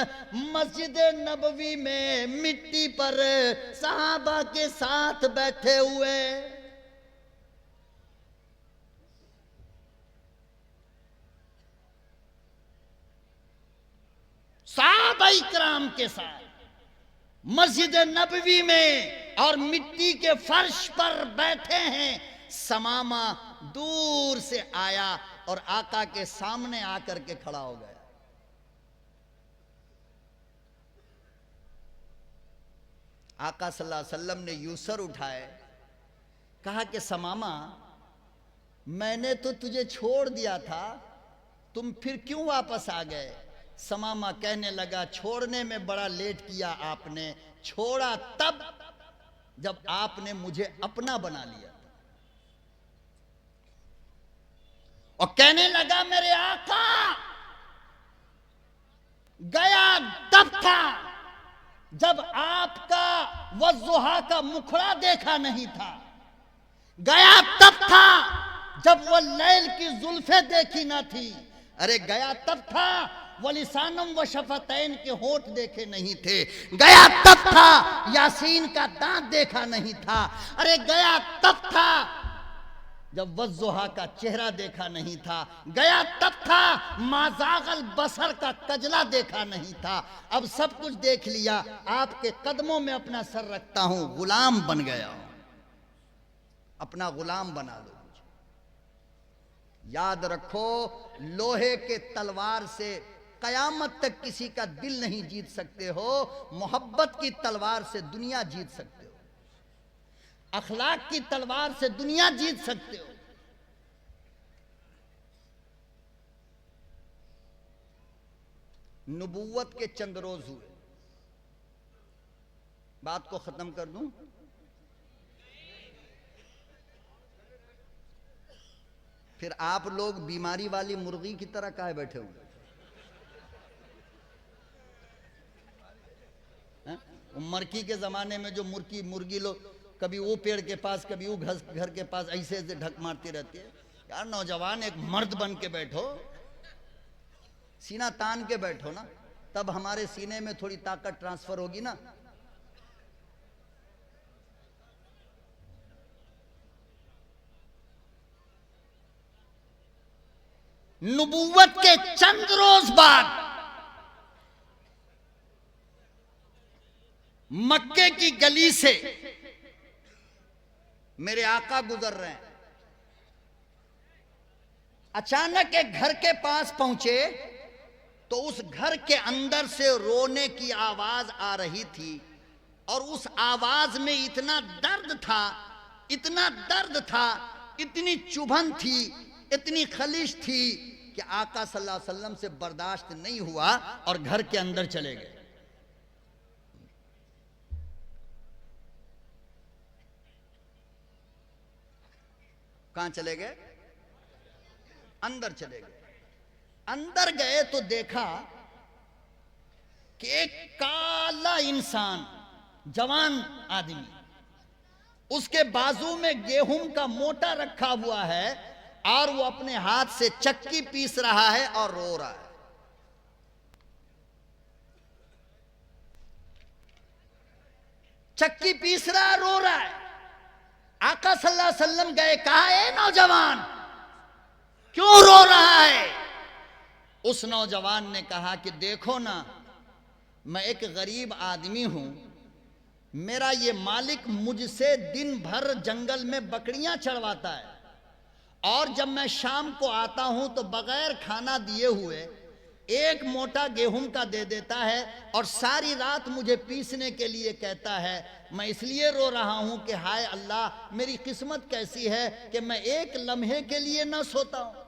मस्जिद नबवी में मिट्टी पर सहाबा के साथ बैठे हुए। सहाबा इकराम के साथ मस्जिद नबवी में और मिट्टी के फर्श पर बैठे हैं। समामा दूर से आया और आका के सामने आकर के खड़ा हो गया। आका सल्लल्लाहु अलैहि वसल्लम ने यूसर उठाए, कहा कि समामा मैंने तो तुझे छोड़ दिया था, तुम फिर क्यों वापस आ गए। समामा कहने लगा, छोड़ने में बड़ा लेट किया आपने, छोड़ा तब जब आपने मुझे अपना बना लिया। और कहने लगा, मेरे आका गया तब था जब आपका वज़्ज़ुहा का मुखड़ा देखा नहीं था, गया तब था जब वह लैल की जुल्फे देखी ना थी, अरे गया तब था वलिसानम व शफतैन के होठ देखे नहीं थे, गया तब था यासीन का दांत देखा नहीं था, अरे गया तब था जब वज़्ज़ुहा का चेहरा देखा नहीं था, गया तब था माज़ागल बसर का कजला देखा नहीं था। अब सब कुछ देख लिया, आपके कदमों में अपना सर रखता हूं, गुलाम बन गया हूं, अपना गुलाम बना लो। याद रखो, लोहे के तलवार से कयामत तक किसी का दिल नहीं जीत सकते हो, मोहब्बत की तलवार से दुनिया जीत सकते हो, अखलाक की तलवार से दुनिया जीत सकते हो। नबूवत के चंद रोज हुए, बात को खत्म कर दूं। फिर आप लोग बीमारी वाली मुर्गी की तरह काहे बैठे हुए? मरकी के जमाने में जो मुर्गी लोग कभी वो पेड़ के पास, कभी वो घर के पास ऐसे ऐसे ढक मारती रहती है। यार नौजवान एक मर्द बन के बैठो, सीना तान के बैठो ना, तब हमारे सीने में थोड़ी ताकत ट्रांसफर होगी ना। नबूवत के चंद रोज बाद मक्के की गली से मेरे आका गुजर रहे हैं। अचानक एक घर के पास पहुंचे तो उस घर के अंदर से रोने की आवाज आ रही थी, और उस आवाज में इतना दर्द था, इतना दर्द था, इतनी चुभन थी, इतनी खलिश थी कि आका सल्लल्लाहु अलैहि वसल्लम से बर्दाश्त नहीं हुआ और घर के अंदर चले गए। कहां चले गए? अंदर चले गए। अंदर गए तो देखा कि एक काला इंसान, जवान आदमी, उसके बाजू में गेहूं का मोटा रखा हुआ है और वो अपने हाथ से चक्की पीस रहा है और रो रहा है। चक्की पीस रहा है, रो रहा है। आका सल्लल्लाहु अलैहि वसल्लम गए, कहा, ए नौजवान, क्यों रो रहा है? उस नौजवान ने कहा कि देखो ना, मैं एक गरीब आदमी हूं, मेरा ये मालिक मुझसे दिन भर जंगल में बकरियां चढ़वाता है और जब मैं शाम को आता हूं तो बगैर खाना दिए हुए एक मोटा गेहूं का दे देता है और सारी रात मुझे पीसने के लिए कहता है। मैं इसलिए रो रहा हूं कि हाय अल्लाह, मेरी किस्मत कैसी है कि मैं एक लम्हे के लिए न सोता हूं।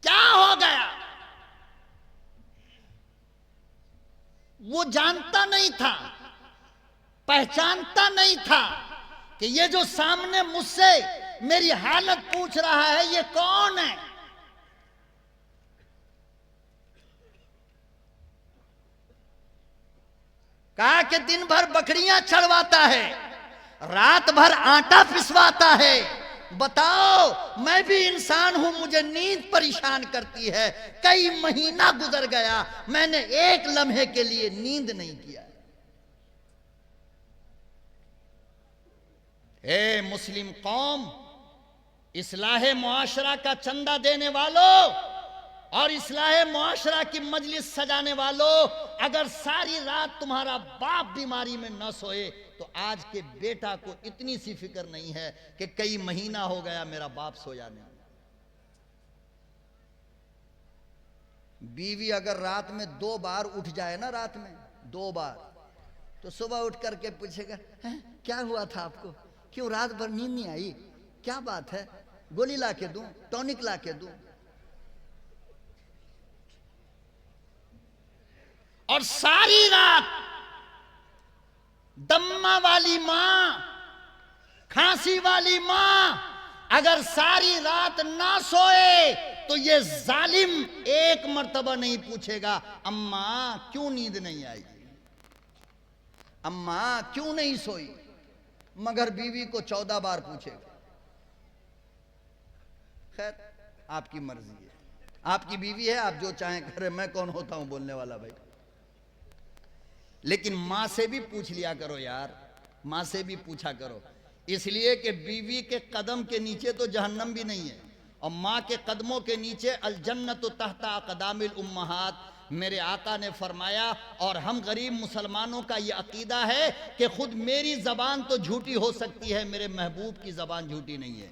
क्या हो गया? वो जानता नहीं था, पहचानता नहीं था कि ये जो सामने मुझसे मेरी हालत पूछ रहा है, ये कौन है? कहा कि दिन भर बकरियां चढ़वाता है, रात भर आटा पिसवाता है। बताओ, मैं भी इंसान हूं, मुझे नींद परेशान करती है। कई महीना गुजर गया, मैंने एक लम्हे के लिए नींद नहीं किया। ए मुस्लिम कौम, इस्लाह मुआशरा का चंदा देने वालों और इस्लाह मुआशरा की मजलिस सजाने वालों, अगर सारी रात तुम्हारा बाप बीमारी में न सोए तो आज के बेटा को इतनी सी फिक्र नहीं है कि कई महीना हो गया मेरा बाप सोया नहीं। बीवी अगर रात में 2 बार उठ जाए ना, रात में 2 बार, तो सुबह उठ करके पूछेगा, क्या हुआ था आपको? क्यों रात भर नींद नहीं आई? क्या बात है? गोली ला के दूं? टॉनिक ला के दूं? और सारी रात दम्मा वाली मां, खांसी वाली मां अगर सारी रात ना सोए तो ये जालिम एक मर्तबा नहीं पूछेगा, अम्मा क्यों नींद नहीं आई, अम्मा क्यों नहीं सोई, मगर बीवी को 14 बार पूछेगा। खैर, आपकी मर्जी है, आपकी बीवी है, आप जो चाहें करें, मैं कौन होता हूं बोलने वाला भाई। लेकिन मां से भी पूछ लिया करो यार, मां से भी पूछा करो, इसलिए कि बीवी के कदम के नीचे तो जहन्नम भी नहीं है और मां के कदमों के नीचे अल जन्नत तहता अक़दामिल उम्महात। मेरे आका ने फरमाया, और हम गरीब मुसलमानों का ये अकीदा है कि खुद मेरी जबान तो झूठी हो सकती है, मेरे महबूब की जबान झूठी नहीं है।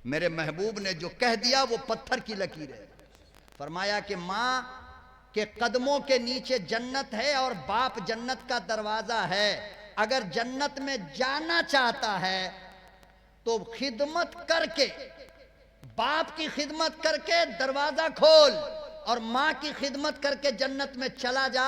मेरे महबूब ने जो कह दिया वो पत्थर की लकीर है। फरमाया कि मां के कदमों के नीचे जन्नत है और बाप जन्नत का दरवाजा है। अगर जन्नत में जाना चाहता है तो खिदमत करके, बाप की खिदमत करके दरवाजा खोल और मां की खिदमत करके जन्नत में चला जा,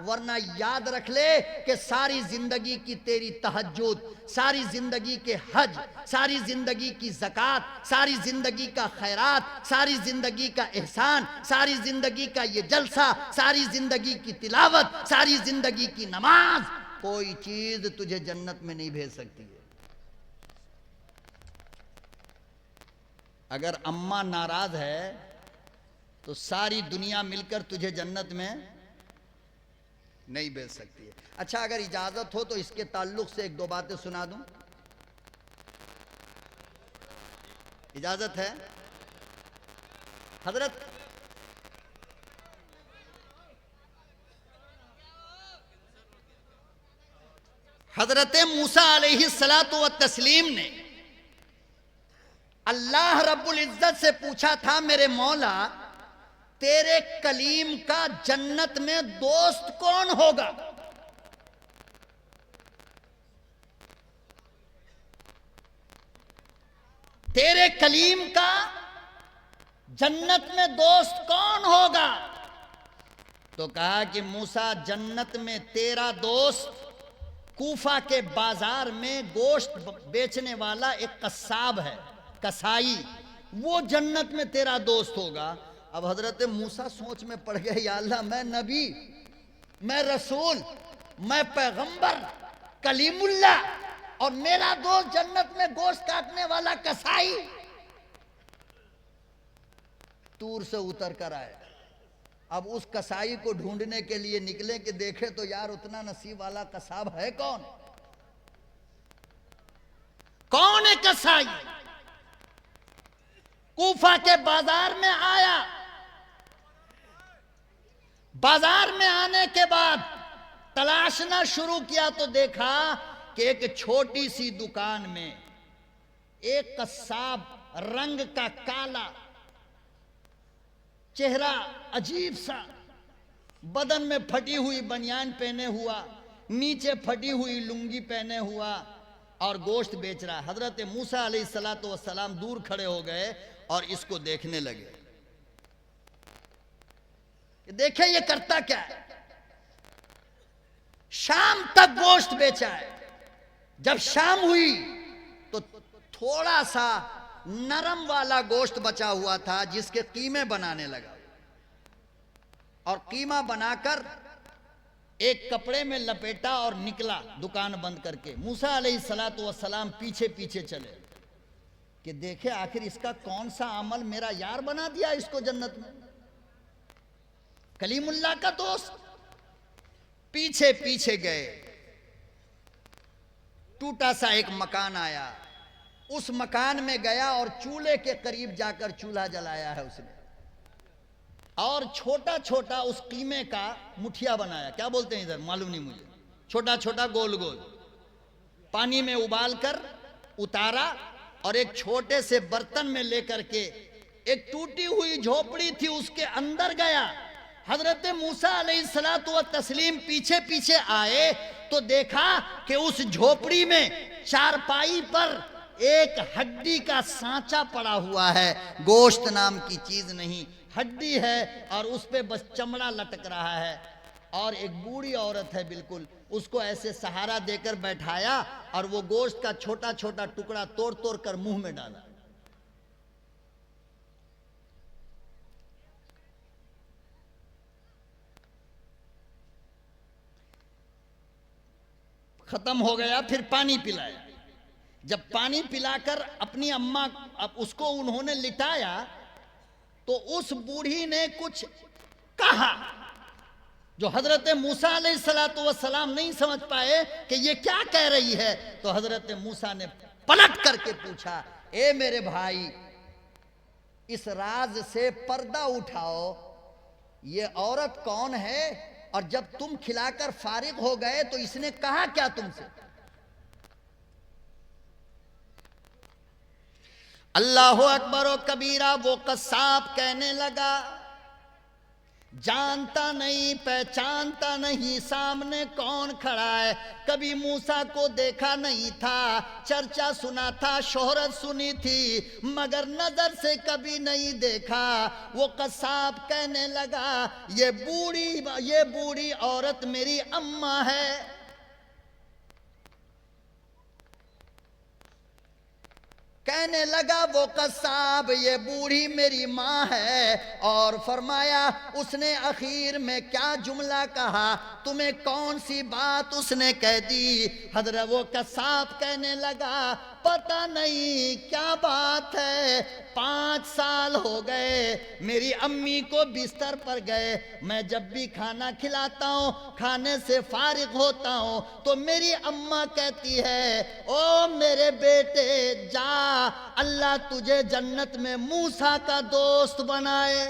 वरना याद रख ले कि सारी जिंदगी की तेरी तहज्जुद, सारी जिंदगी के हज, सारी जिंदगी की ज़कात, सारी जिंदगी का खैरात, सारी जिंदगी का एहसान, सारी जिंदगी का ये जलसा, सारी जिंदगी की तिलावत, सारी जिंदगी की नमाज, कोई चीज तुझे जन्नत में नहीं भेज सकती है। अगर अम्मा नाराज है तो सारी दुनिया मिलकर तुझे जन्नत में नहीं भेज सकती है। अच्छा, अगर इजाजत हो तो इसके ताल्लुक से 1-2 बातें सुना दूं, इजाजत है? हजरत मूसा अलैहिस्सलातु व तस्लीम ने अल्लाह रब्बुल इज्जत से पूछा था, मेरे मौला तेरे कलीम का जन्नत में दोस्त कौन होगा? तेरे कलीम का जन्नत में दोस्त कौन होगा? तो कहा कि मूसा, जन्नत में तेरा दोस्त कूफा के बाजार में गोश्त बेचने वाला एक कसाब है, कसाई, वो जन्नत में तेरा दोस्त होगा। अब हजरत मूसा सोच में पड़ गए, या अल्लाह, मैं नबी, मैं रसूल, मैं पैगंबर, कलीमुल्ला, और मेरा दोस्त जन्नत में गोश्त काटने वाला कसाई। तूर से उतर कर आए। अब उस कसाई को ढूंढने के लिए निकले कि देखे तो यार उतना नसीब वाला कसाब है कौन। कौन है कसाई? कूफा के बाजार में आया। बाजार में आने के बाद तलाशना शुरू किया तो देखा कि एक छोटी सी दुकान में एक कसाब, रंग का काला, चेहरा अजीब सा, बदन में फटी हुई बनियान पहने हुआ, नीचे फटी हुई लुंगी पहने हुआ, और गोश्त बेच रहा। हजरत मूसा अलैहिस्सलातु वस्सलाम दूर खड़े हो गए और इसको देखने लगे। देखे ये करता क्या है। शाम तक गोश्त बेचा है। जब शाम हुई तो थोड़ा सा नरम वाला गोश्त बचा हुआ था जिसके कीमे बनाने लगा, और कीमा बनाकर एक कपड़े में लपेटा और निकला दुकान बंद करके। मूसा अलैहिस्सलातु वस्सलाम पीछे पीछे चले कि देखे आखिर इसका कौन सा अमल मेरा यार बना दिया इसको जन्नत में, कलीमुल्लाह का दोस्त। पीछे पीछे गए। टूटा सा एक मकान आया, उस मकान में गया और चूल्हे के करीब जाकर चूल्हा जलाया है उसने, और छोटा छोटा उस कीमे का मुठिया बनाया। क्या बोलते हैं इधर मालूम नहीं मुझे, छोटा छोटा गोल गोल, पानी में उबाल कर उतारा और एक छोटे से बर्तन में लेकर के एक टूटी हुई झोपड़ी थी उसके अंदर गया। हजरत मूसा अलैहिस्सलातु व तस्लीम पीछे पीछे आए तो देखा कि उस झोपड़ी में चारपाई पर एक हड्डी का सांचा पड़ा हुआ है। गोश्त नाम की चीज नहीं, हड्डी है, और उस पे बस चमड़ा लटक रहा है। और एक बूढ़ी औरत है बिल्कुल, उसको ऐसे सहारा देकर बैठाया और वो गोश्त का छोटा छोटा टुकड़ा तोड़ तोड़ कर मुंह में डाला। खत्म हो गया। फिर पानी पिलाया। जब पानी पिलाकर अपनी अम्मा, अब उसको उन्होंने लिटाया तो उस बूढ़ी ने कुछ कहा जो हजरत मूसा अलैहिस्सलातु वस्सलाम नहीं समझ पाए कि ये क्या कह रही है। तो हजरत मूसा ने पलट करके पूछा, ए मेरे भाई, इस राज से पर्दा उठाओ, ये औरत कौन है, और जब तुम खिलाकर फारिग हो गए तो इसने कहा क्या तुमसे। अल्लाहु अकबर व कबीरा। वो कसाब कहने लगा, जानता नहीं पहचानता नहीं सामने कौन खड़ा है, कभी मूसा को देखा नहीं था, चर्चा सुना था, शोहरत सुनी थी, मगर नजर से कभी नहीं देखा। वो कसाब कहने लगा, ये बूढ़ी औरत मेरी अम्मा है। कहने लगा वो कसाब, ये बूढ़ी मेरी माँ है। और फरमाया उसने आखिर में क्या जुमला कहा, तुम्हें कौन सी बात उसने कह दी। हजरत वो कसाब कहने लगा, पता नहीं क्या बात है, 5 साल हो गए मेरी अम्मी को बिस्तर पर गए। मैं जब भी खाना खिलाता हूँ, खाने से फारिग होता हूँ, तो मेरी अम्मा कहती है, ओ मेरे बेटे जा, अल्लाह तुझे जन्नत में मूसा का दोस्त बनाए।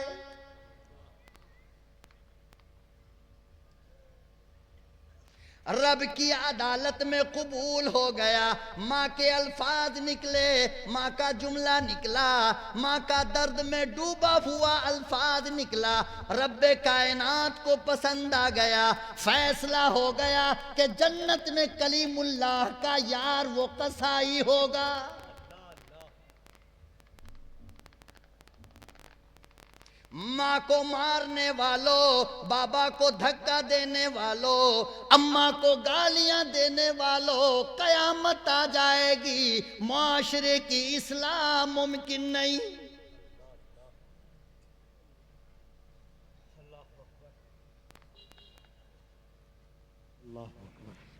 रब की अदालत में कबूल हो गया। माँ के अल्फाज निकले, माँ का जुमला निकला, माँ का दर्द में डूबा हुआ अल्फाज निकला। रब्बे कायनात को पसंद आ गया। फैसला हो गया कि जन्नत में कलीमुल्लाह का यार वो कसाई होगा। माँ को मारने वालों, बाबा को धक्का देने वालों, अम्मा को गालियां देने वालों, कयामत आ जाएगी, मुआशरे की इस्लाह मुमकिन नहीं।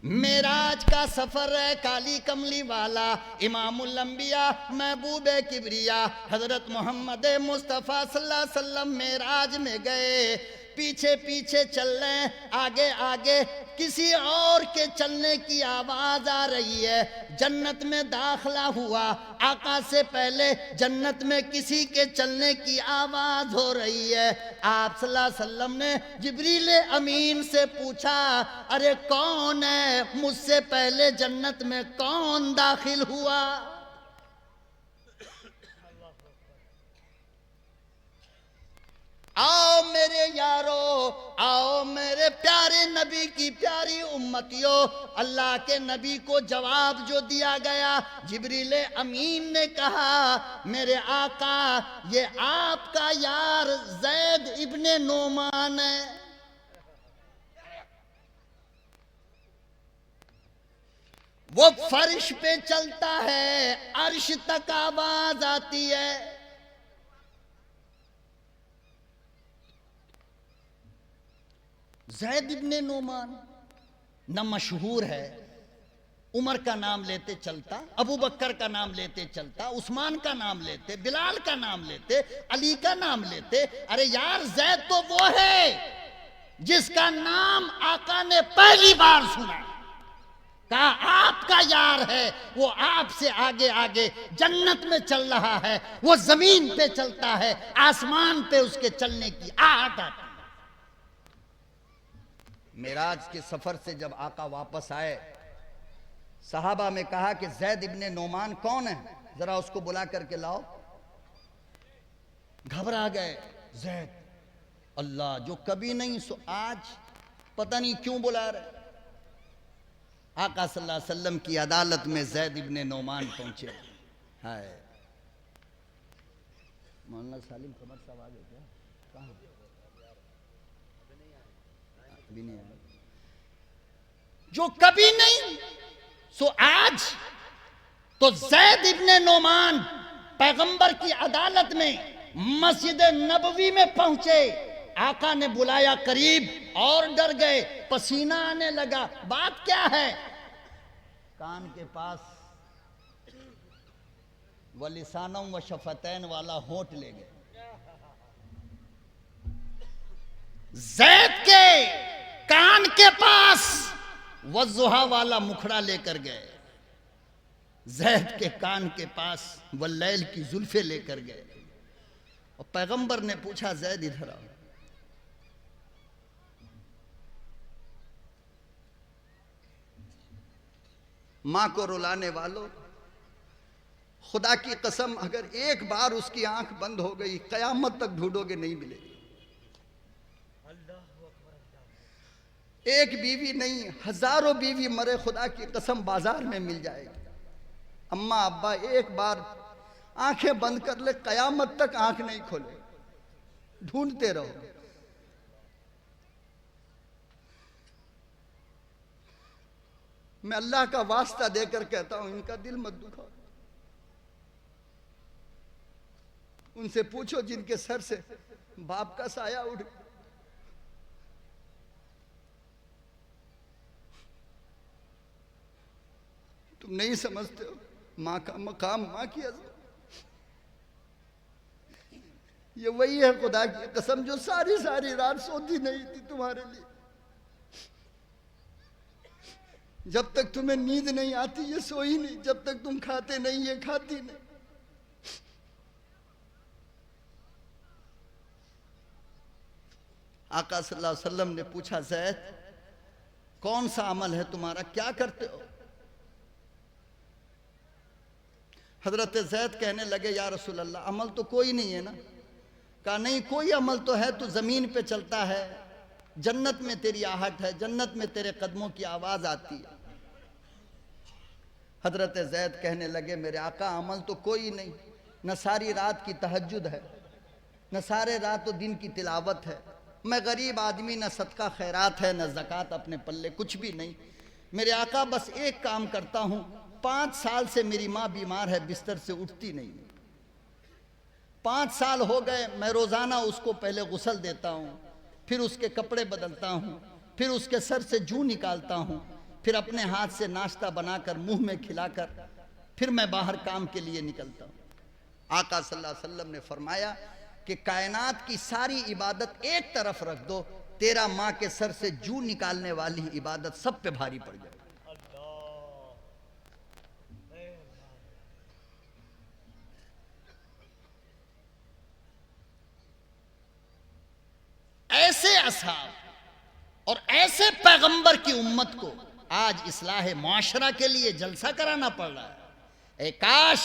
मेराज का सफर है काली कमली वाला, इमामुल अंबिया महबूबे किबरिया हजरत मोहम्मद मुस्तफ़ा सल्लल्लाहु अलैहि वसल्लम मेराज में गए, पीछे पीछे चल रहे, आगे आगे किसी और के चलने की आवाज आ रही है। जन्नत में दाखला हुआ, आका से पहले जन्नत में किसी के चलने की आवाज हो रही है। आप सल्लल्लाहु अलैहि वसल्लम ने जिब्रील अमीन से पूछा, अरे कौन है, मुझसे पहले जन्नत में कौन दाखिल हुआ? आओ मेरे यारो, आओ मेरे प्यारे नबी की प्यारी उम्मतियों। अल्लाह के नबी को जवाब जो दिया गया, जिब्रील अमीन ने कहा, मेरे आका ये आपका यार ज़ैद इब्ने नोमान है। वो फर्श पे चलता है, अर्श तक आवाज आती है। ज़ैद इब्ने नोमान न मशहूर है, उमर का नाम लेते चलता, अबू बकर का नाम लेते चलता, उस्मान का नाम लेते, बिलाल का नाम लेते, अली का नाम लेते। अरे यार ज़ैद तो वो है जिसका नाम आका ने पहली बार सुना, कहा आपका यार है, वो आपसे आगे आगे जन्नत में चल रहा है, वो जमीन पे चलता है, आसमान पे उसके चलने की आहट आती। मेराज के सफर से जब आका वापस आए, सहाबा में कहा कि ज़ैद इब्ने नोमान कौन है, जरा उसको बुला करके लाओ। घबरा गए। ज़ैद, अल्लाह जो कभी नहीं सो आज पता नहीं क्यों बुला रहे। आका सल्लल्लाहु अलैहि वसल्लम की अदालत में ज़ैद इब्ने नोमान पहुंचे। हाय मौलाना सालिम कमर साहब आ गए क्या? कहाँ? अभी नहीं आया। जो कभी नहीं सो आज, तो ज़ैद इब्ने नोमान पैगंबर की अदालत में मस्जिद नबवी में पहुंचे। आका ने बुलाया करीब और डर गए, पसीना आने लगा। बात क्या है? कान के पास व लिसानम व शफतैन वाला होंठ ले गए। ज़ैद के कान के पास वज़ुहा वाला मुखड़ा लेकर गए। ज़ैद के कान के पास वल्लैल की जुल्फे लेकर गए और पैगंबर ने पूछा, ज़ैद इधर आओ। मां को रुलाने वालों, खुदा की कसम अगर एक बार उसकी आंख बंद हो गई, कयामत तक ढूंढोगे नहीं मिलेगी। एक बीवी नहीं, हजारों बीवी मरे खुदा की कसम बाजार में मिल जाएगी। अम्मा अब्बा एक बार आंखें बंद कर ले, कयामत तक आंख नहीं खोले, ढूंढते रहो। मैं अल्लाह का वास्ता देकर कहता हूं, इनका दिल मत दुखाओ। उनसे पूछो जिनके सर से बाप का साया उड़। तुम नहीं समझते हो माँ का मकाम, माँ की अज़मत। ये वही है खुदा की कसम जो सारी सारी रात सोती नहीं थी तुम्हारे लिए। जब तक तुम्हें नींद नहीं आती ये सोई नहीं, जब तक तुम खाते नहीं ये खाती नहीं। आका सल्लल्लाहु अलैहि वसल्लम ने पूछा, ज़ैद कौन सा अमल है तुम्हारा, क्या करते हो? हजरत ज़ैद कहने लगे, या रसूल अल्लाह अमल तो कोई नहीं है ना। कहा नहीं, कोई अमल तो है, तो जमीन पे चलता है, जन्नत में तेरी आहट है, जन्नत में तेरे कदमों की आवाज आती है। हजरत ज़ैद कहने लगे, मेरे आका अमल तो कोई नहीं, न सारी रात की तहज्जुद है, न सारे रात दिन की तिलावत है, मैं गरीब आदमी, न सदका खैरात है, न ज़कात अपने पल्ले, कुछ भी नहीं। मेरे आका बस एक काम करता हूँ, 5 साल से मेरी माँ बीमार है, बिस्तर से उठती नहीं। 5 साल हो गए, मैं रोज़ाना उसको पहले गुस्ल देता हूँ, फिर उसके कपड़े बदलता हूँ, फिर उसके सर से जूं निकालता हूँ, फिर अपने हाथ से नाश्ता बनाकर मुंह में खिलाकर फिर मैं बाहर काम के लिए निकलता हूँ। आका सल्लल्लाहु अलैहि वसल्लम ने फरमाया कि कायनात की सारी इबादत एक तरफ रख दो, तेरा माँ के सर से जूं निकालने वाली इबादत सब पे भारी पड़ जाए। ऐसे असहाब और ऐसे पैगंबर की उम्मत को आज इस्लाह मुआशरा के लिए जलसा कराना पड़ रहा है। काश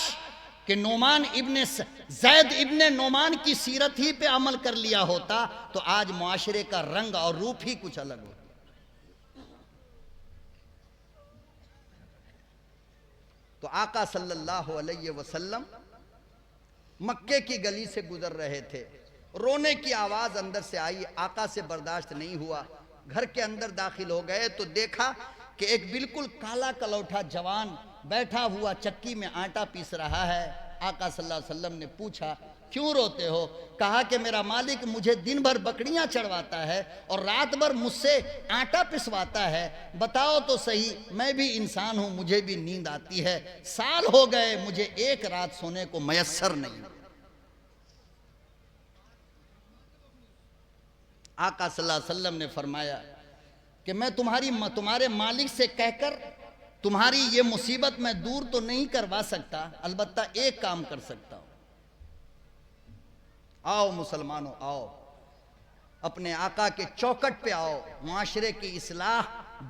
कि नोमान इब्ने जैद इब्ने नोमान की सीरत ही पे अमल कर लिया होता तो आज मुआशरे का रंग और रूप ही कुछ अलग होता। तो आका सल्लल्लाहु अलैहि वसल्लम मक्के की गली से गुजर रहे थे, रोने की आवाज अंदर से आई, आका से बर्दाश्त नहीं हुआ, घर के अंदर दाखिल हो गए तो देखा कि एक बिल्कुल काला कलौठा जवान बैठा हुआ चक्की में आटा पीस रहा है। आका सल्लल्लाहु अलैहि वसल्लम ने पूछा, क्यों रोते हो? कहा कि मेरा मालिक मुझे दिन भर बकरियां चढ़वाता है और रात भर मुझसे आटा पिसवाता है, बताओ तो सही, मैं भी इंसान हूं, मुझे भी नींद आती है, साल हो गए मुझे एक रात सोने को मयस्सर नहीं। आका सल्लल्लाहु अलैहि वसल्लम ने फरमाया कि मैं तुम्हारे मालिक से कहकर तुम्हारी ये मुसीबत मैं दूर तो नहीं करवा सकता, अलबत्ता एक काम कर सकता हूं। आओ मुसलमानों, आओ अपने आका के चौखट पे आओ, मुआशरे की इस्लाह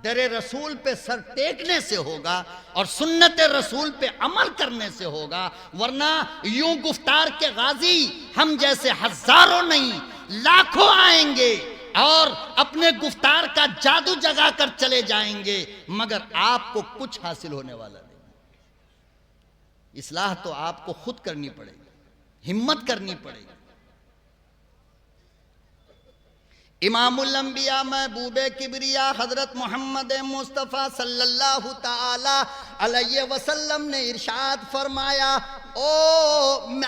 दरे रसूल पे सर टेकने से होगा और सुन्नत रसूल पे अमल करने से होगा, वरना यूं गुफ्तार के गाजी हम जैसे हजारों नहीं लाखों आएंगे और अपने गुफ्तार का जादू जगा कर चले जाएंगे, मगर आपको कुछ हासिल होने वाला नहीं। इस्लाह तो आपको खुद करनी पड़ेगी, हिम्मत करनी पड़ेगी। इमामुल अंबिया महबूबे किबरिया हजरत मोहम्मद मुस्तफ़ा सल्लल्लाहु ताला अलैहि वसल्लम ने इरशाद फरमाया, ओ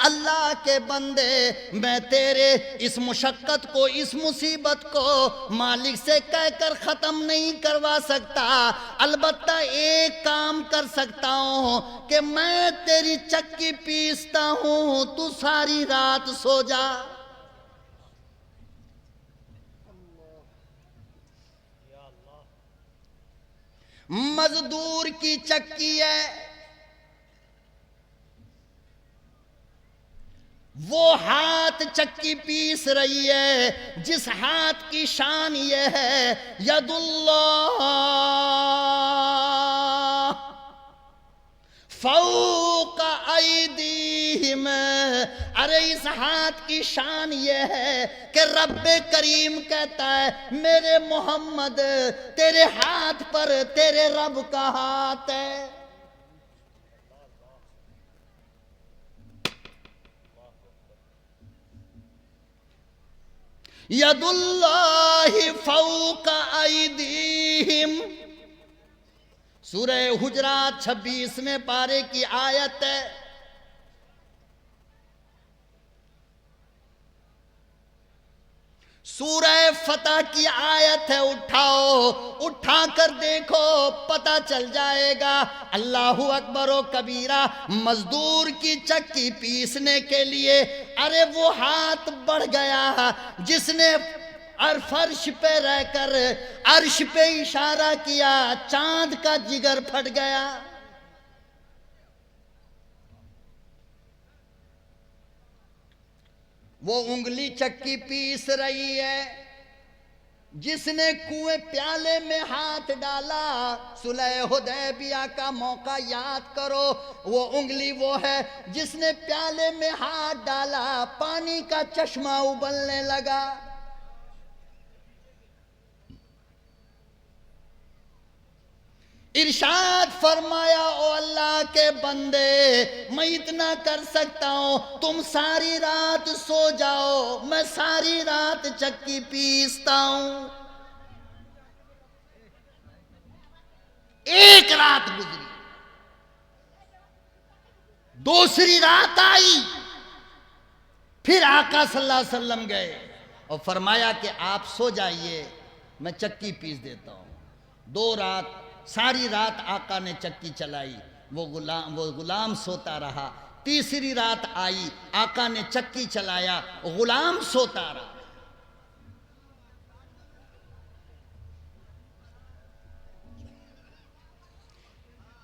अल्लाह के बंदे, मैं तेरे इस मुशक्कत को, इस मुसीबत को मालिक से कहकर ख़त्म नहीं करवा सकता, अलबत्ता एक काम कर सकता हूँ कि मैं तेरी चक्की पीसता हूँ, तू सारी रात सो जा। मजदूर की चक्की है, वो हाथ चक्की पीस रही है जिस हाथ की शान ये है यदुल्लाह फौका ऐदीहिम। अरे इस हाथ की शान ये है कि रब्बे करीम कहता है, मेरे मोहम्मद तेरे हाथ पर तेरे रब का हाथ है। यदुल्लाहि फौका ऐदीहिम, सूरह हुजरात 26वें पारे की आयत है। सूरह फतह की आयत है, उठाओ, उठा कर देखो, पता चल जाएगा। अल्लाहु अकबर व कबीरा। मजदूर की चक्की पीसने के लिए अरे वो हाथ बढ़ गया जिसने फर्श पे रहकर अर्श पे इशारा किया, चांद का जिगर फट गया। वो उंगली चक्की पीस रही है जिसने कुएं प्याले में हाथ डाला। सुलह हुदैबिया का मौका याद करो, वो उंगली वो है जिसने प्याले में हाथ डाला, पानी का चश्मा उबलने लगा। इरशाद फरमाया, ओ अल्लाह के बंदे, मैं इतना कर सकता हूं, तुम सारी रात सो जाओ, मैं सारी रात चक्की पीसता हूं। एक रात गुजरी, दूसरी रात आई, फिर आका सल्लल्लाहु अलैहि वसल्लम गए और फरमाया कि आप सो जाइए, मैं चक्की पीस देता हूं। 2 रात, सारी रात आका ने चक्की चलाई, वो गुलाम सोता रहा। तीसरी रात आई, आका ने चक्की चलाया, गुलाम सोता रहा।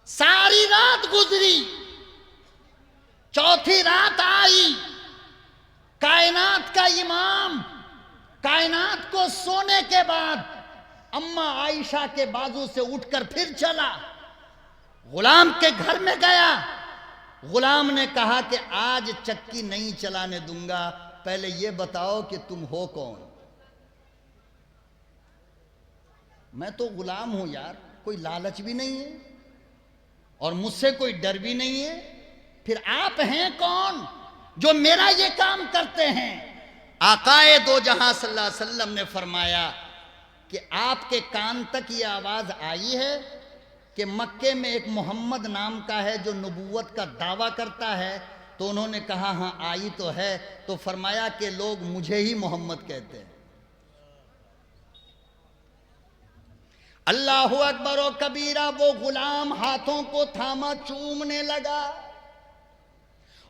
सारी रात गुजरी, चौथी रात आई, कायनात का इमाम कायनात को सोने के बाद अम्मा आयशा के बाजू से उठकर फिर चला, गुलाम के घर में गया। गुलाम ने कहा कि आज चक्की नहीं चलाने दूंगा, पहले ये बताओ कि तुम हो कौन। मैं तो गुलाम हूं यार, कोई लालच भी नहीं है और मुझसे कोई डर भी नहीं है, फिर आप हैं कौन जो मेरा ये काम करते हैं। आकाए दो जहां सल्लल्लाहु अलैहि वसल्लम ने फरमाया कि आपके कान तक ये आवाज आई है कि मक्के में एक मोहम्मद नाम का है जो नबूवत का दावा करता है। तो उन्होंने कहा हाँ आई तो है। तो फरमाया कि लोग मुझे ही मोहम्मद कहते हैं। अल्लाहु अकबर व कबीरा। वो गुलाम हाथों को थामा, चूमने लगा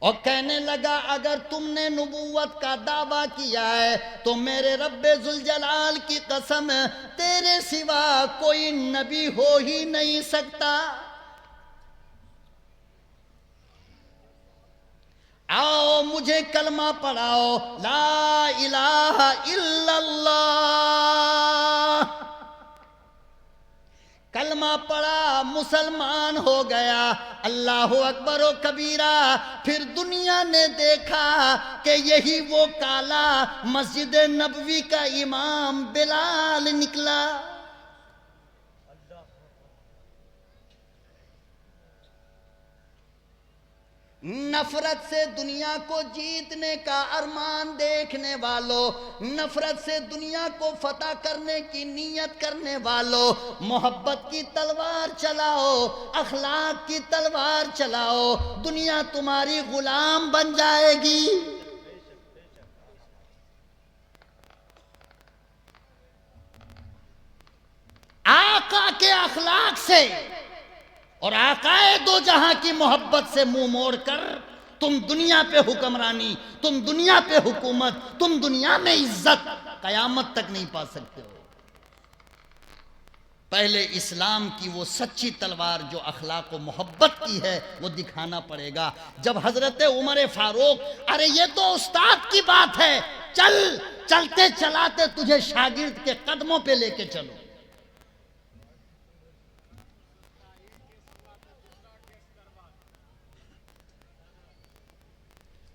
और कहने लगा अगर तुमने नबूवत का दावा किया है तो मेरे रब्बे जुल जलाल की कसम, तेरे सिवा कोई नबी हो ही नहीं सकता। आओ मुझे कलमा पढ़ाओ, ला इलाहा इल्लल्लाह। कलमा पढ़ा, मुसलमान हो गया। अल्लाहु अकबर व कबीरा। फिर दुनिया ने देखा कि यही वो काला मस्जिद नबवी का इमाम बिलाल निकला। नफरत से दुनिया को जीतने का अरमान देखने वालों, नफरत से दुनिया को फतह करने की नीयत करने वालों, मोहब्बत की तलवार चलाओ, अखलाक की तलवार चलाओ, दुनिया तुम्हारी गुलाम बन जाएगी। आका के अखलाक से और आकाए दो जहां की मोहब्बत से मुंह मोड़कर तुम दुनिया पे हुक्मरानी, तुम दुनिया पे हुकूमत, तुम दुनिया में इज्जत कयामत तक नहीं पा सकते हो। पहले इस्लाम की वो सच्ची तलवार जो अखलाक व मोहब्बत की है वो दिखाना पड़ेगा। जब हजरत उमर फारूक, अरे ये तो उस्ताद की बात है, चल चलते चलाते तुझे शागिर्द के कदमों पे लेके चलो।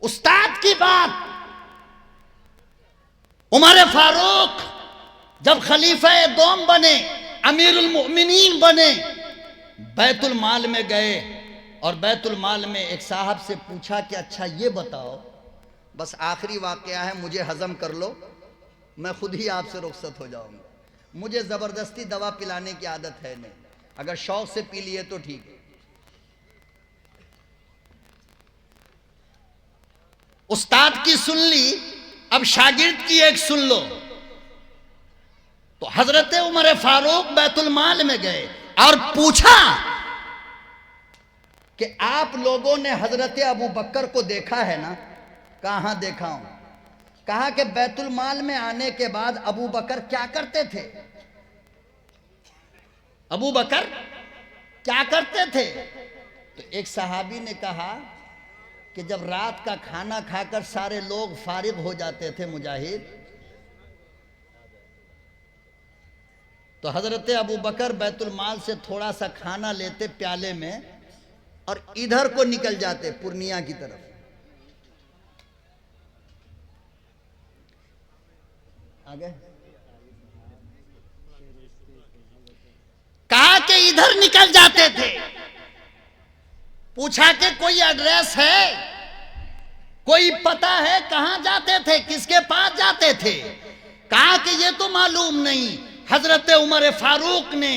उस्ताद की बात। उमर फारूक जब खलीफा दोम बने, अमीरुल मोमिनीन बने, बैतुल माल में गए और बैतुल माल में एक साहब से पूछा कि अच्छा ये बताओ, बस आखिरी वाकया है, मुझे हजम कर लो, मैं खुद ही आपसे रुखसत हो जाऊंगा। मुझे जबरदस्ती दवा पिलाने की आदत है नहीं, अगर शौक से पी लिए तो ठीक है। उस्ताद की सुन ली, अब शागिर्द की एक सुन लो। तो हजरत उमर फारूक बैतुल माल में गए और पूछा कि आप लोगों ने हजरत अबू बकर को देखा है ना? कहां देखा हूं। कहा कि बैतुल माल में आने के बाद अबू बकर क्या करते थे? अबू बकर क्या करते थे? तो एक सहाबी ने कहा कि जब रात का खाना खाकर सारे लोग फारिग हो जाते थे मुजाहिद, तो हजरत अबू बकर बैतुल माल से थोड़ा सा खाना लेते प्याले में और इधर को निकल जाते पूर्णिया की तरफ। आगे कहा कि इधर निकल जाते थे। पूछा कि कोई एड्रेस है, कोई पता है, कहां जाते थे, किसके पास जाते थे? कहा कि ये तो मालूम नहीं। हजरत उमर फारूक ने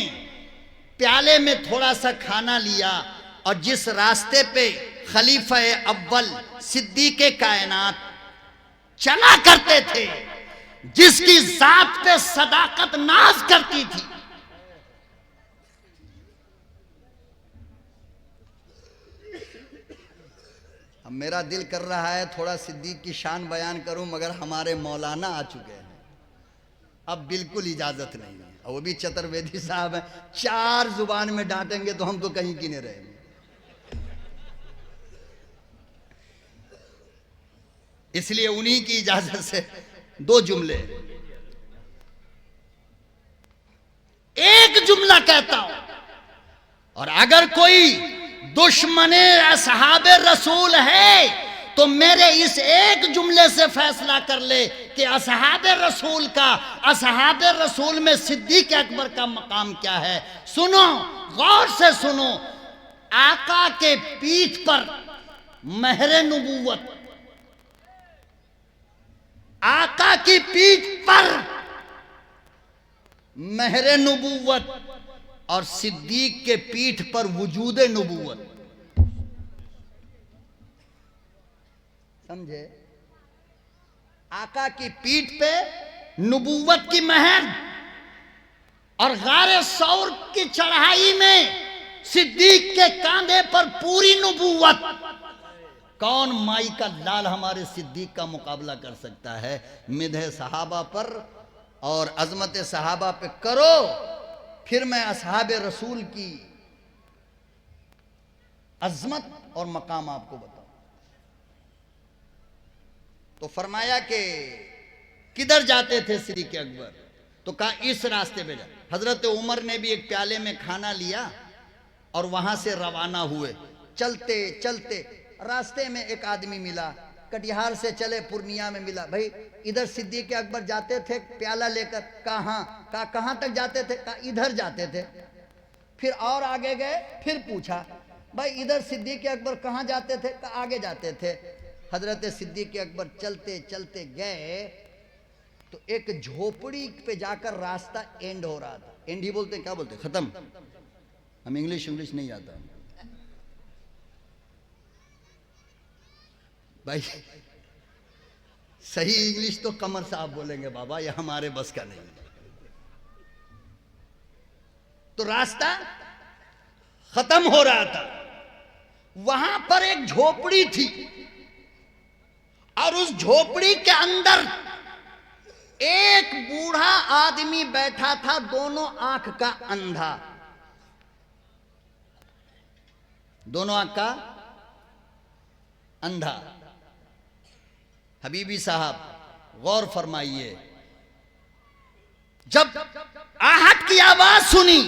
प्याले में थोड़ा सा खाना लिया और जिस रास्ते पे खलीफा अव्वल सिद्दीक़े कायनात चला करते थे, जिसकी जात पे सदाकत नाज करती थी, अब मेरा दिल कर रहा है थोड़ा सिद्दीक की शान बयान करूं, मगर हमारे मौलाना आ चुके हैं, अब बिल्कुल इजाजत नहीं है। और वो भी चतुर्वेदी साहब हैं, 4 जुबान में डांटेंगे तो हम तो कहीं की नहीं रहेंगे। इसलिए उन्हीं की इजाजत से 2 जुमले, एक जुमला कहता हूं, और अगर कोई दुश्मने असहाबे रसूल है तो मेरे इस एक जुमले से फैसला कर ले कि असहाबे रसूल का, असहाबे रसूल में सिद्दीक अकबर का मकाम क्या है। सुनो, गौर से सुनो, आका के पीठ पर महरे नबूवत, आका की पीठ पर महरे नबूवत और सिद्दीक के पीठ पर वजूदे नबूवत। समझे? आका की पीठ पे नबूवत की महर और गारे सौर की चढ़ाई में सिद्दीक के कांधे पर पूरी नबूवत। कौन माई का लाल हमारे सिद्दीक का मुकाबला कर सकता है? मिदह सहाबा पर और अजमत सहाबा पे करो, फिर मैं असहाबे रसूल की अजमत और मकाम आपको बताऊं। तो फरमाया कि किधर जाते थे सिद्दीक अकबर? तो कहा इस रास्ते पे जा। हजरत उमर ने भी एक प्याले में खाना लिया और वहां से रवाना हुए। चलते चलते रास्ते में एक आदमी मिला, कटिहार से चले पूर्णिया में मिला। भाई इधर सिद्दीक अकबर जाते थे प्याला लेकर। कहां तक जाते थे? कहा इधर जाते थे। फिर और आगे गए, फिर पूछा भाई इधर सिद्दीक अकबर कहां जाते थे? कहा आगे जाते थे। हजरत सिद्दीक अकबर चलते चलते गए तो एक झोपड़ी पे जाकर रास्ता एंड हो रहा था। एंड ही बोलते हैं, क्या बोलते हैं? खत्म। हम इंग्लिश नहीं आता भाई, सही इंग्लिश तो कमर साहब बोलेंगे बाबा, ये हमारे बस का नहीं। तो रास्ता खत्म हो रहा था, वहां पर एक झोपड़ी थी और उस झोपड़ी के अंदर एक बूढ़ा आदमी बैठा था, दोनों आंख का अंधा, दोनों आंख का अंधा। हबीबी साहब गौर फरमाइए, जब आहट की आवाज सुनी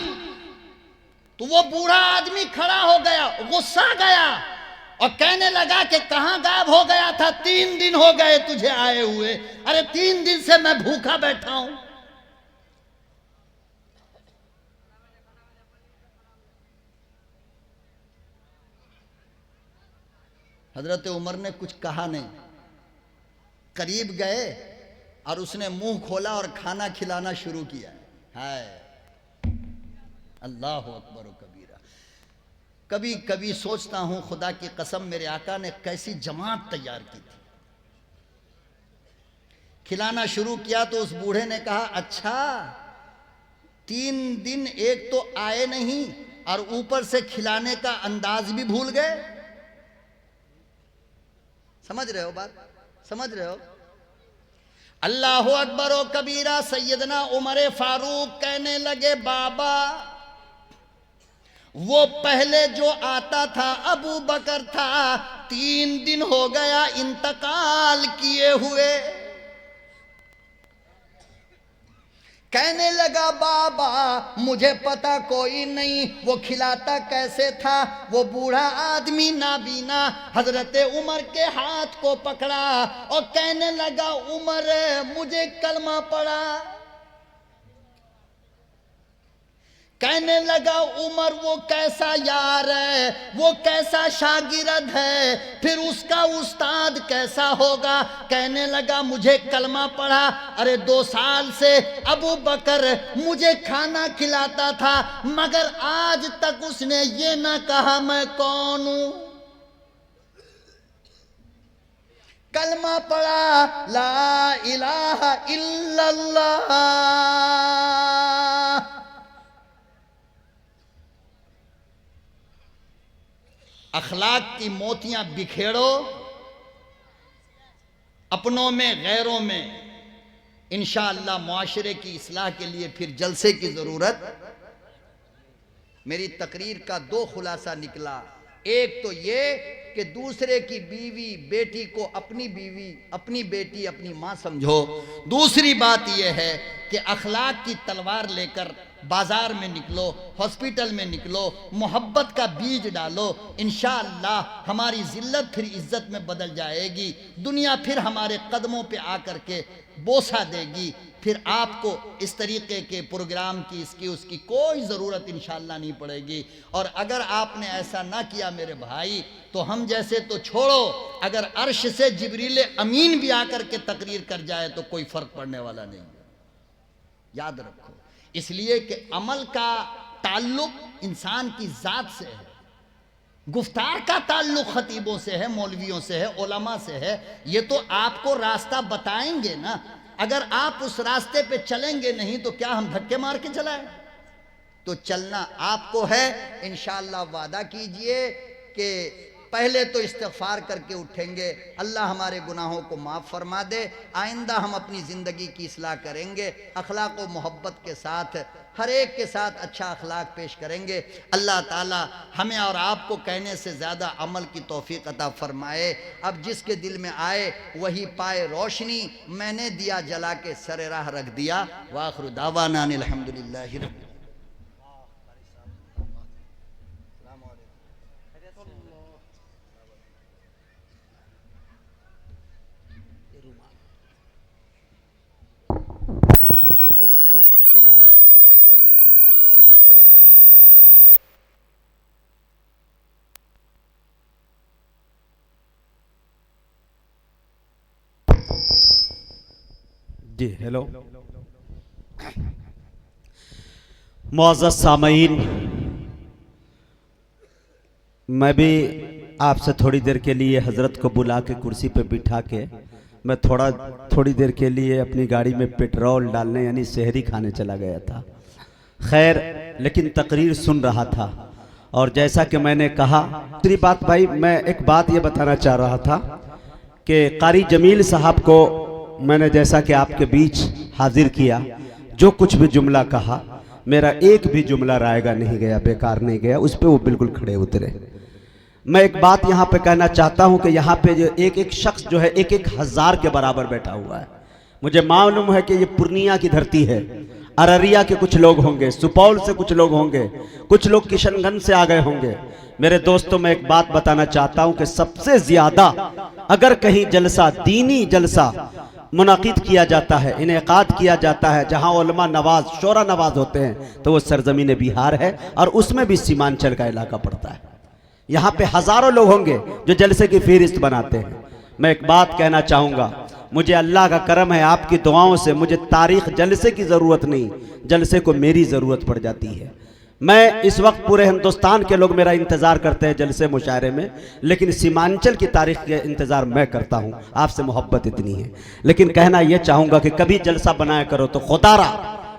तो वो बूढ़ा आदमी खड़ा हो गया, गुस्सा गया और कहने लगा कि कहां गायब हो गया था? 3 दिन हो गए तुझे आए हुए। अरे 3 दिन से मैं भूखा बैठा हूं। हजरत उमर ने कुछ कहा नहीं, करीब गए और उसने मुंह खोला और खाना खिलाना शुरू किया। हाय अल्लाह अकबर व कबीरा। कभी कभी सोचता हूं खुदा की कसम, मेरे आका ने कैसी जमात तैयार की थी। खिलाना शुरू किया तो उस बूढ़े ने कहा, अच्छा 3 दिन एक तो आए नहीं और ऊपर से खिलाने का अंदाज भी भूल गए। समझ रहे हो बात? समझ रहे हो? अल्लाह अकबर व कबीरा। सैयदना उमर फारूक कहने लगे, बाबा वो पहले जो आता था अबू बकर था, 3 दिन हो गया इंतकाल किए हुए। कहने लगा, बाबा मुझे पता कोई नहीं वो खिलाता कैसे था। वो बूढ़ा आदमी नाबीना हजरत उमर के हाथ को पकड़ा और कहने लगा, उमर मुझे कलमा पड़ा। कहने लगा उमर वो कैसा यार है, वो कैसा शागिर्द है, फिर उसका उस्ताद कैसा होगा। कहने लगा मुझे कलमा पढ़ा, अरे 2 साल से अबू बकर मुझे खाना खिलाता था, मगर आज तक उसने ये ना कहा मैं कौन हूं। कलमा पढ़ा ला इलाहा इल्लल्लाह। अखलाक की मोतियां बिखेरो, अपनों में गैरों में, इंशाअल्लाह मुआशरे की इस्लाह के लिए फिर जलसे की जरूरत। मेरी तकरीर का 2 खुलासा निकला। एक तो ये कि दूसरे की बीवी बेटी को अपनी बीवी, अपनी बेटी अपनी मां समझो। दूसरी बात यह है कि अखलाक की तलवार लेकर बाजार में निकलो, हॉस्पिटल में निकलो, मोहब्बत का बीज डालो। इंशाअल्लाह हमारी जिल्लत फिर इज्जत में बदल जाएगी। दुनिया फिर हमारे कदमों पे आकर के बोसा देगी। फिर आपको इस तरीके के प्रोग्राम की, इसकी उसकी कोई ज़रूरत इंशाअल्लाह नहीं पड़ेगी। और अगर आपने ऐसा ना किया मेरे भाई, तो हम जैसे तो छोड़ो, अगर अर्श से जिब्रील अमीन भी आकर के तकरीर कर जाए तो कोई फ़र्क पड़ने वाला नहीं है। याद रखो, इसलिए कि अमल का ताल्लुक इंसान की ज़ात से है, गुफ्तार का ताल्लुक खतीबों से है, मौलवियों से है, उलमा से है। ये तो आपको रास्ता बताएंगे ना। अगर आप उस रास्ते पे चलेंगे नहीं तो क्या हम धक्के मार के चलाएं? तो चलना आपको है। इंशाअल्लाह वादा कीजिए कि पहले तो इस्तिग़फ़ार करके उठेंगे, अल्लाह हमारे गुनाहों को माफ़ फरमा दे। आइंदा हम अपनी ज़िंदगी की इस्लाह करेंगे, अखलाक व मोहब्बत के साथ, हर एक के साथ अच्छा अखलाक पेश करेंगे। अल्लाह ताला हमें और आपको कहने से ज़्यादा अमल की तौफ़ीक़ अता फ़रमाए। अब जिसके दिल में आए वही पाए रोशनी। मैंने दिया जला के सरे राह रख दिया। वाखिरु दावाना अनिल हम्दुलिल्लाहि रब्बिल। जी हेलो मुअज़्ज़ज़ सामईन, मैं भी आपसे थोड़ी देर के लिए हज़रत को बुला के कुर्सी पे बिठा के मैं थोड़ी देर के लिए अपनी गाड़ी में पेट्रोल डालने यानी सहरी खाने चला गया था। खैर, लेकिन तकरीर सुन रहा था और जैसा कि मैंने कहा, दूसरी बात भाई, मैं एक बात ये बताना चाह रहा था कि कारी जमील साहब को मैंने जैसा कि आपके बीच हाजिर किया, जो कुछ भी जुमला कहा, मेरा एक भी जुमला रायगा नहीं गया, बेकार नहीं गया, उस पर वो बिल्कुल खड़े उतरे। मैं एक बात यहाँ पे कहना चाहता हूँ कि यहाँ पे जो एक एक शख्स जो है 1-1 हज़ार के बराबर बैठा हुआ है। मुझे मालूम है कि ये पूर्णिया की धरती है, अररिया के कुछ लोग होंगे, सुपौल से कुछ लोग होंगे, कुछ लोग किशनगंज से आ गए होंगे। मेरे दोस्तों, मैं एक बात बताना चाहता हूँ कि सबसे ज़्यादा अगर कहीं जलसा, दीनी जलसा मुनाकिद किया जाता है, इनेकाद किया जाता है, जहाँ उलमा नवाज, शोरा नवाज होते हैं, तो वो सरजमीन बिहार है और उसमें भी सीमांचल का इलाका पड़ता है। यहाँ पे हज़ारों लोग होंगे जो जलसे की फहरिस्त बनाते हैं। मैं एक बात कहना चाहूँगा, मुझे अल्लाह का करम है, आपकी दुआओं से मुझे तारीख़ जलसे की ज़रूरत नहीं, जलसे को मेरी ज़रूरत पड़ जाती है। मैं इस वक्त पूरे हिंदुस्तान के लोग मेरा इंतज़ार करते हैं जलसे मुशायरे में, लेकिन सीमांचल की तारीख़ का इंतज़ार मैं करता हूँ। आपसे मोहब्बत इतनी है, लेकिन कहना यह चाहूँगा कि कभी जलसा बनाया करो तो खुदारा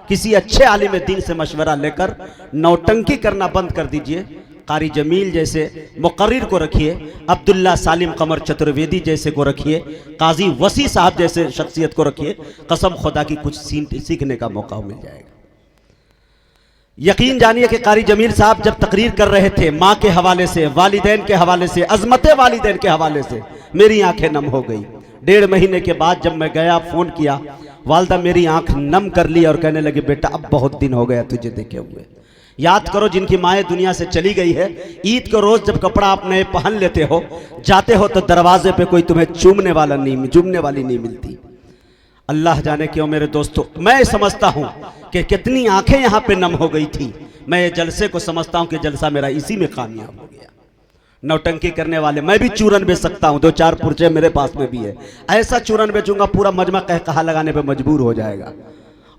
किसी अच्छे आलिम दीन से मशवरा लेकर नौटंकी करना बंद कर दीजिए। कारी जमील जैसे मुकर्रिर को रखिए, अब्दुल्ला सालिम कमर चतुर्वेदी जैसे को रखिए, काजी वसी साहब जैसे शख्सियत को रखिए। कसम खुदा की कुछ सीखने का मौका मिल जाएगा। यकीन जानिए कि कारी जमील साहब जब तकरीर कर रहे थे, माँ के हवाले से, वालिदैन के हवाले से, अजमत वालिदैन के हवाले से, मेरी आंखें नम हो गई। 1.5 महीने के बाद जब मैं गया, फ़ोन किया, वालदा मेरी आंख नम कर ली और कहने लगी, बेटा अब बहुत दिन हो गया तुझे देखे हुए। याद करो, जिनकी माएँ दुनिया से चली गई है, ईद को रोज़ जब कपड़ा आप नए पहन लेते हो, जाते हो तो दरवाजे पे कोई तुम्हें चूमने वाली नहीं मिलती। अल्लाह जाने क्यों मेरे दोस्तों, मैं समझता हूँ कि कितनी आंखें यहाँ पे नम हो गई थी। मैं ये जलसे को समझता हूं कि जलसा मेरा इसी में कामयाब हो गया। नौटंकी करने वाले, मैं भी चूरन बेच सकता हूं, 2-4 पुर्चे मेरे पास में भी है, ऐसा चूरन बेचूंगा पूरा मजमा कहा लगाने पे मजबूर हो जाएगा।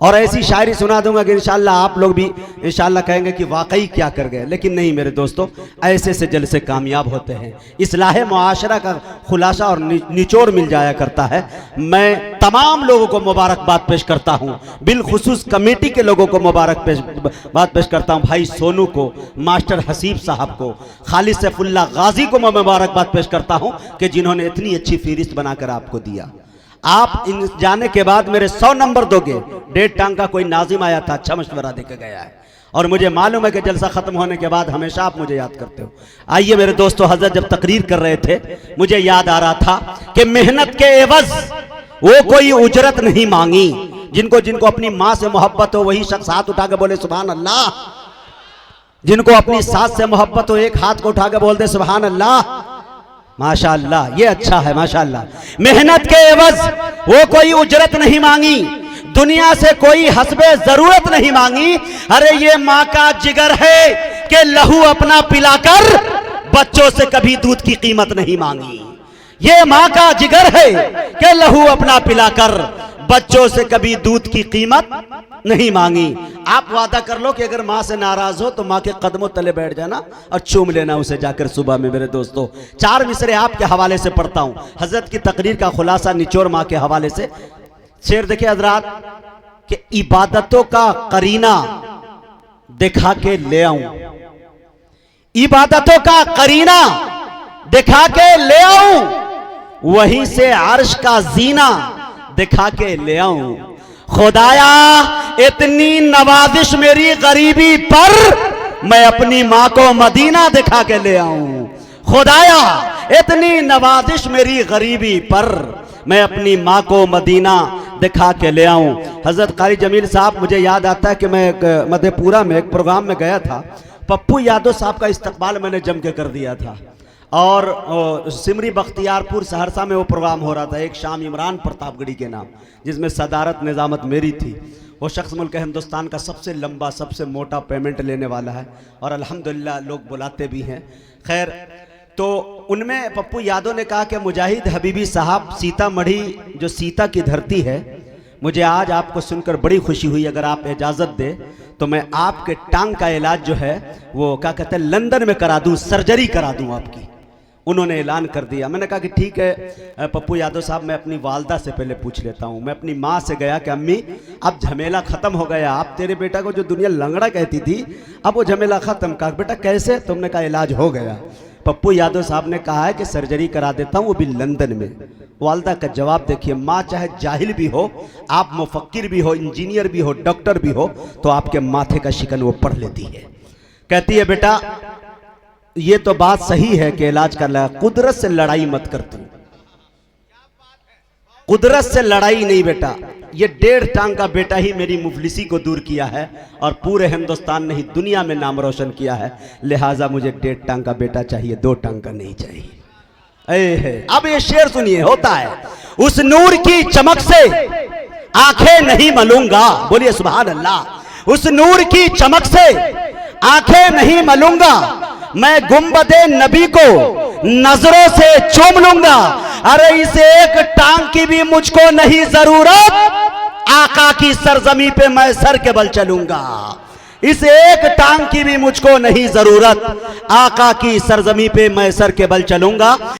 और ऐसी शायरी सुना दूंगा कि इंशाल्लाह आप लोग भी इंशाल्लाह कहेंगे कि वाकई क्या कर गए। लेकिन नहीं मेरे दोस्तों, ऐसे से जलसे कामयाब होते हैं। इस्लाह मुआशरा का खुलासा और निचोड़ मिल जाया करता है। मैं तमाम लोगों को मुबारकबाद पेश करता हूं, बिलखुसूस कमेटी के लोगों को मुबारकबाद पेश करता हूं। भाई सोनू को, मास्टर हसीब साहब को, खालिद सैफुल्लाह गाजी को मैं मुबारकबाद पेश करता हूं कि जिन्होंने इतनी अच्छी फहरिस्त बनाकर आपको दिया। आप इन जाने के बाद मेरे 100 नंबर दोगे। 1.5 टांग का कोई नाजिम आया था, अच्छा मशवरा देकर गया है, और मुझे मालूम है कि जलसा खत्म होने के बाद हमेशा आप मुझे याद करते हो। आइए मेरे दोस्तों, हजरत जब तकरीर कर रहे थे मुझे याद आ रहा था कि मेहनत के एवज वो कोई उजरत नहीं मांगी। जिनको जिनको अपनी माँ से मोहब्बत हो वही शख्स हाथ उठा के बोले सुभान अल्लाह। जिनको अपनी सास से मोहब्बत हो एक हाथ को उठा के बोल दे सुभान अल्लाह। माशाअल्लाह, ये अच्छा है माशाअल्लाह। मेहनत के एवज वो कोई उजरत नहीं मांगी, दुनिया से कोई हस्बे जरूरत नहीं मांगी। अरे ये माँ का जिगर है कि लहू अपना पिलाकर बच्चों से कभी दूध की कीमत नहीं मांगी। ये माँ का जिगर है कि लहू अपना पिलाकर बच्चों से कभी दूध की कीमत नहीं मांगी। आप वादा कर लो कि अगर माँ से नाराज हो तो माँ के कदमों तले बैठ जाना और चूम लेना उसे जाकर सुबह में। मेरे दोस्तों, 4 मिसरे आपके हवाले से पढ़ता हूं, हजरत की तकरीर का खुलासा निचोड़ माँ के हवाले से। शेर देखिए हजरात कि इबादतों का करीना दिखा के ले आऊं, इबादतों का करीना दिखा के ले आऊं, वहीं से अर्श का जीना दिखा के ले आऊं। खुदाया इतनी नवाजिश मेरी गरीबी पर, मैं अपनी माँ को मदीना दिखा के ले आऊं। खुदाया इतनी नवाजिश मेरी गरीबी पर, मैं अपनी माँ को मदीना दिखा के ले आऊं। हजरत कारी जमील साहब, मुझे याद आता है कि मैं मधेपुरा में एक प्रोग्राम में गया था, पप्पू यादव साहब का इस्तकबाल मैंने जम के कर दिया था, और सिमरी बख्तियारपुर सहरसा में वो प्रोग्राम हो रहा था, एक शाम इमरान प्रतापगढ़ी के नाम, जिसमें सदारत निजामत मेरी थी। वो शख्स मुल्क हिंदुस्तान का सबसे लंबा सबसे मोटा पेमेंट लेने वाला है, और अल्हम्दुलिल्लाह लोग बुलाते भी हैं। खैर, तो उनमें पप्पू यादव ने कहा कि मुजाहिद हबीबी साहब, सीतामढ़ी जो सीता की धरती है, मुझे आज आपको सुनकर बड़ी खुशी हुई। अगर आप इजाज़त दे तो मैं आपके टांग का इलाज जो है वो क्या कहते हैं लंदन में करा दूं, सर्जरी करा दूं आपकी। उन्होंने ऐलान कर दिया। मैंने कहा कि ठीक है पप्पू यादव साहब, मैं अपनी वालदा से पहले पूछ लेता हूँ। मैं अपनी माँ से गया कि अम्मी अब झमेला ख़त्म हो गया, आप तेरे बेटा को जो दुनिया लंगड़ा कहती थी अब वो झमेला ख़त्म। कहा बेटा कैसे? तुमने कहा इलाज हो गया। पप्पू यादव साहब ने कहा है कि सर्जरी करा देता हूँ, वो भी लंदन में। वालदा का जवाब देखिए, माँ चाहे जाहिल भी हो, आप मुफक्किर भी हो, इंजीनियर भी हो, डॉक्टर भी हो, तो आपके माथे का शिकन वो पढ़ लेती है। कहती है बेटा ये तो बात सही है कि इलाज कर लगा, कुदरत से लड़ाई मत कर तू, कुदरत से लड़ाई नहीं बेटा। ये 1.5 टांग का बेटा ही मेरी मुफलिसी को दूर किया है और पूरे हिंदुस्तान ने ही दुनिया में नाम रोशन किया है, लिहाजा मुझे 1.5 टांग का बेटा चाहिए, 2 टांग का नहीं चाहिए। अब ये शेर सुनिए, होता है उस नूर की चमक से आंखें नहीं मलूंगा, बोलिए सुभान अल्लाह। उस नूर की चमक से आंखें नहीं मलूंगा, मैं गुंबदे नबी को नजरों से चूम लूंगा। अरे इस एक टांग की भी मुझको नहीं जरूरत, आका की सरजमी पे मैं सर के बल चलूंगा। इस एक टांग की भी मुझको नहीं जरूरत, आका की सरजमी पे मैं सर के बल चलूंगा।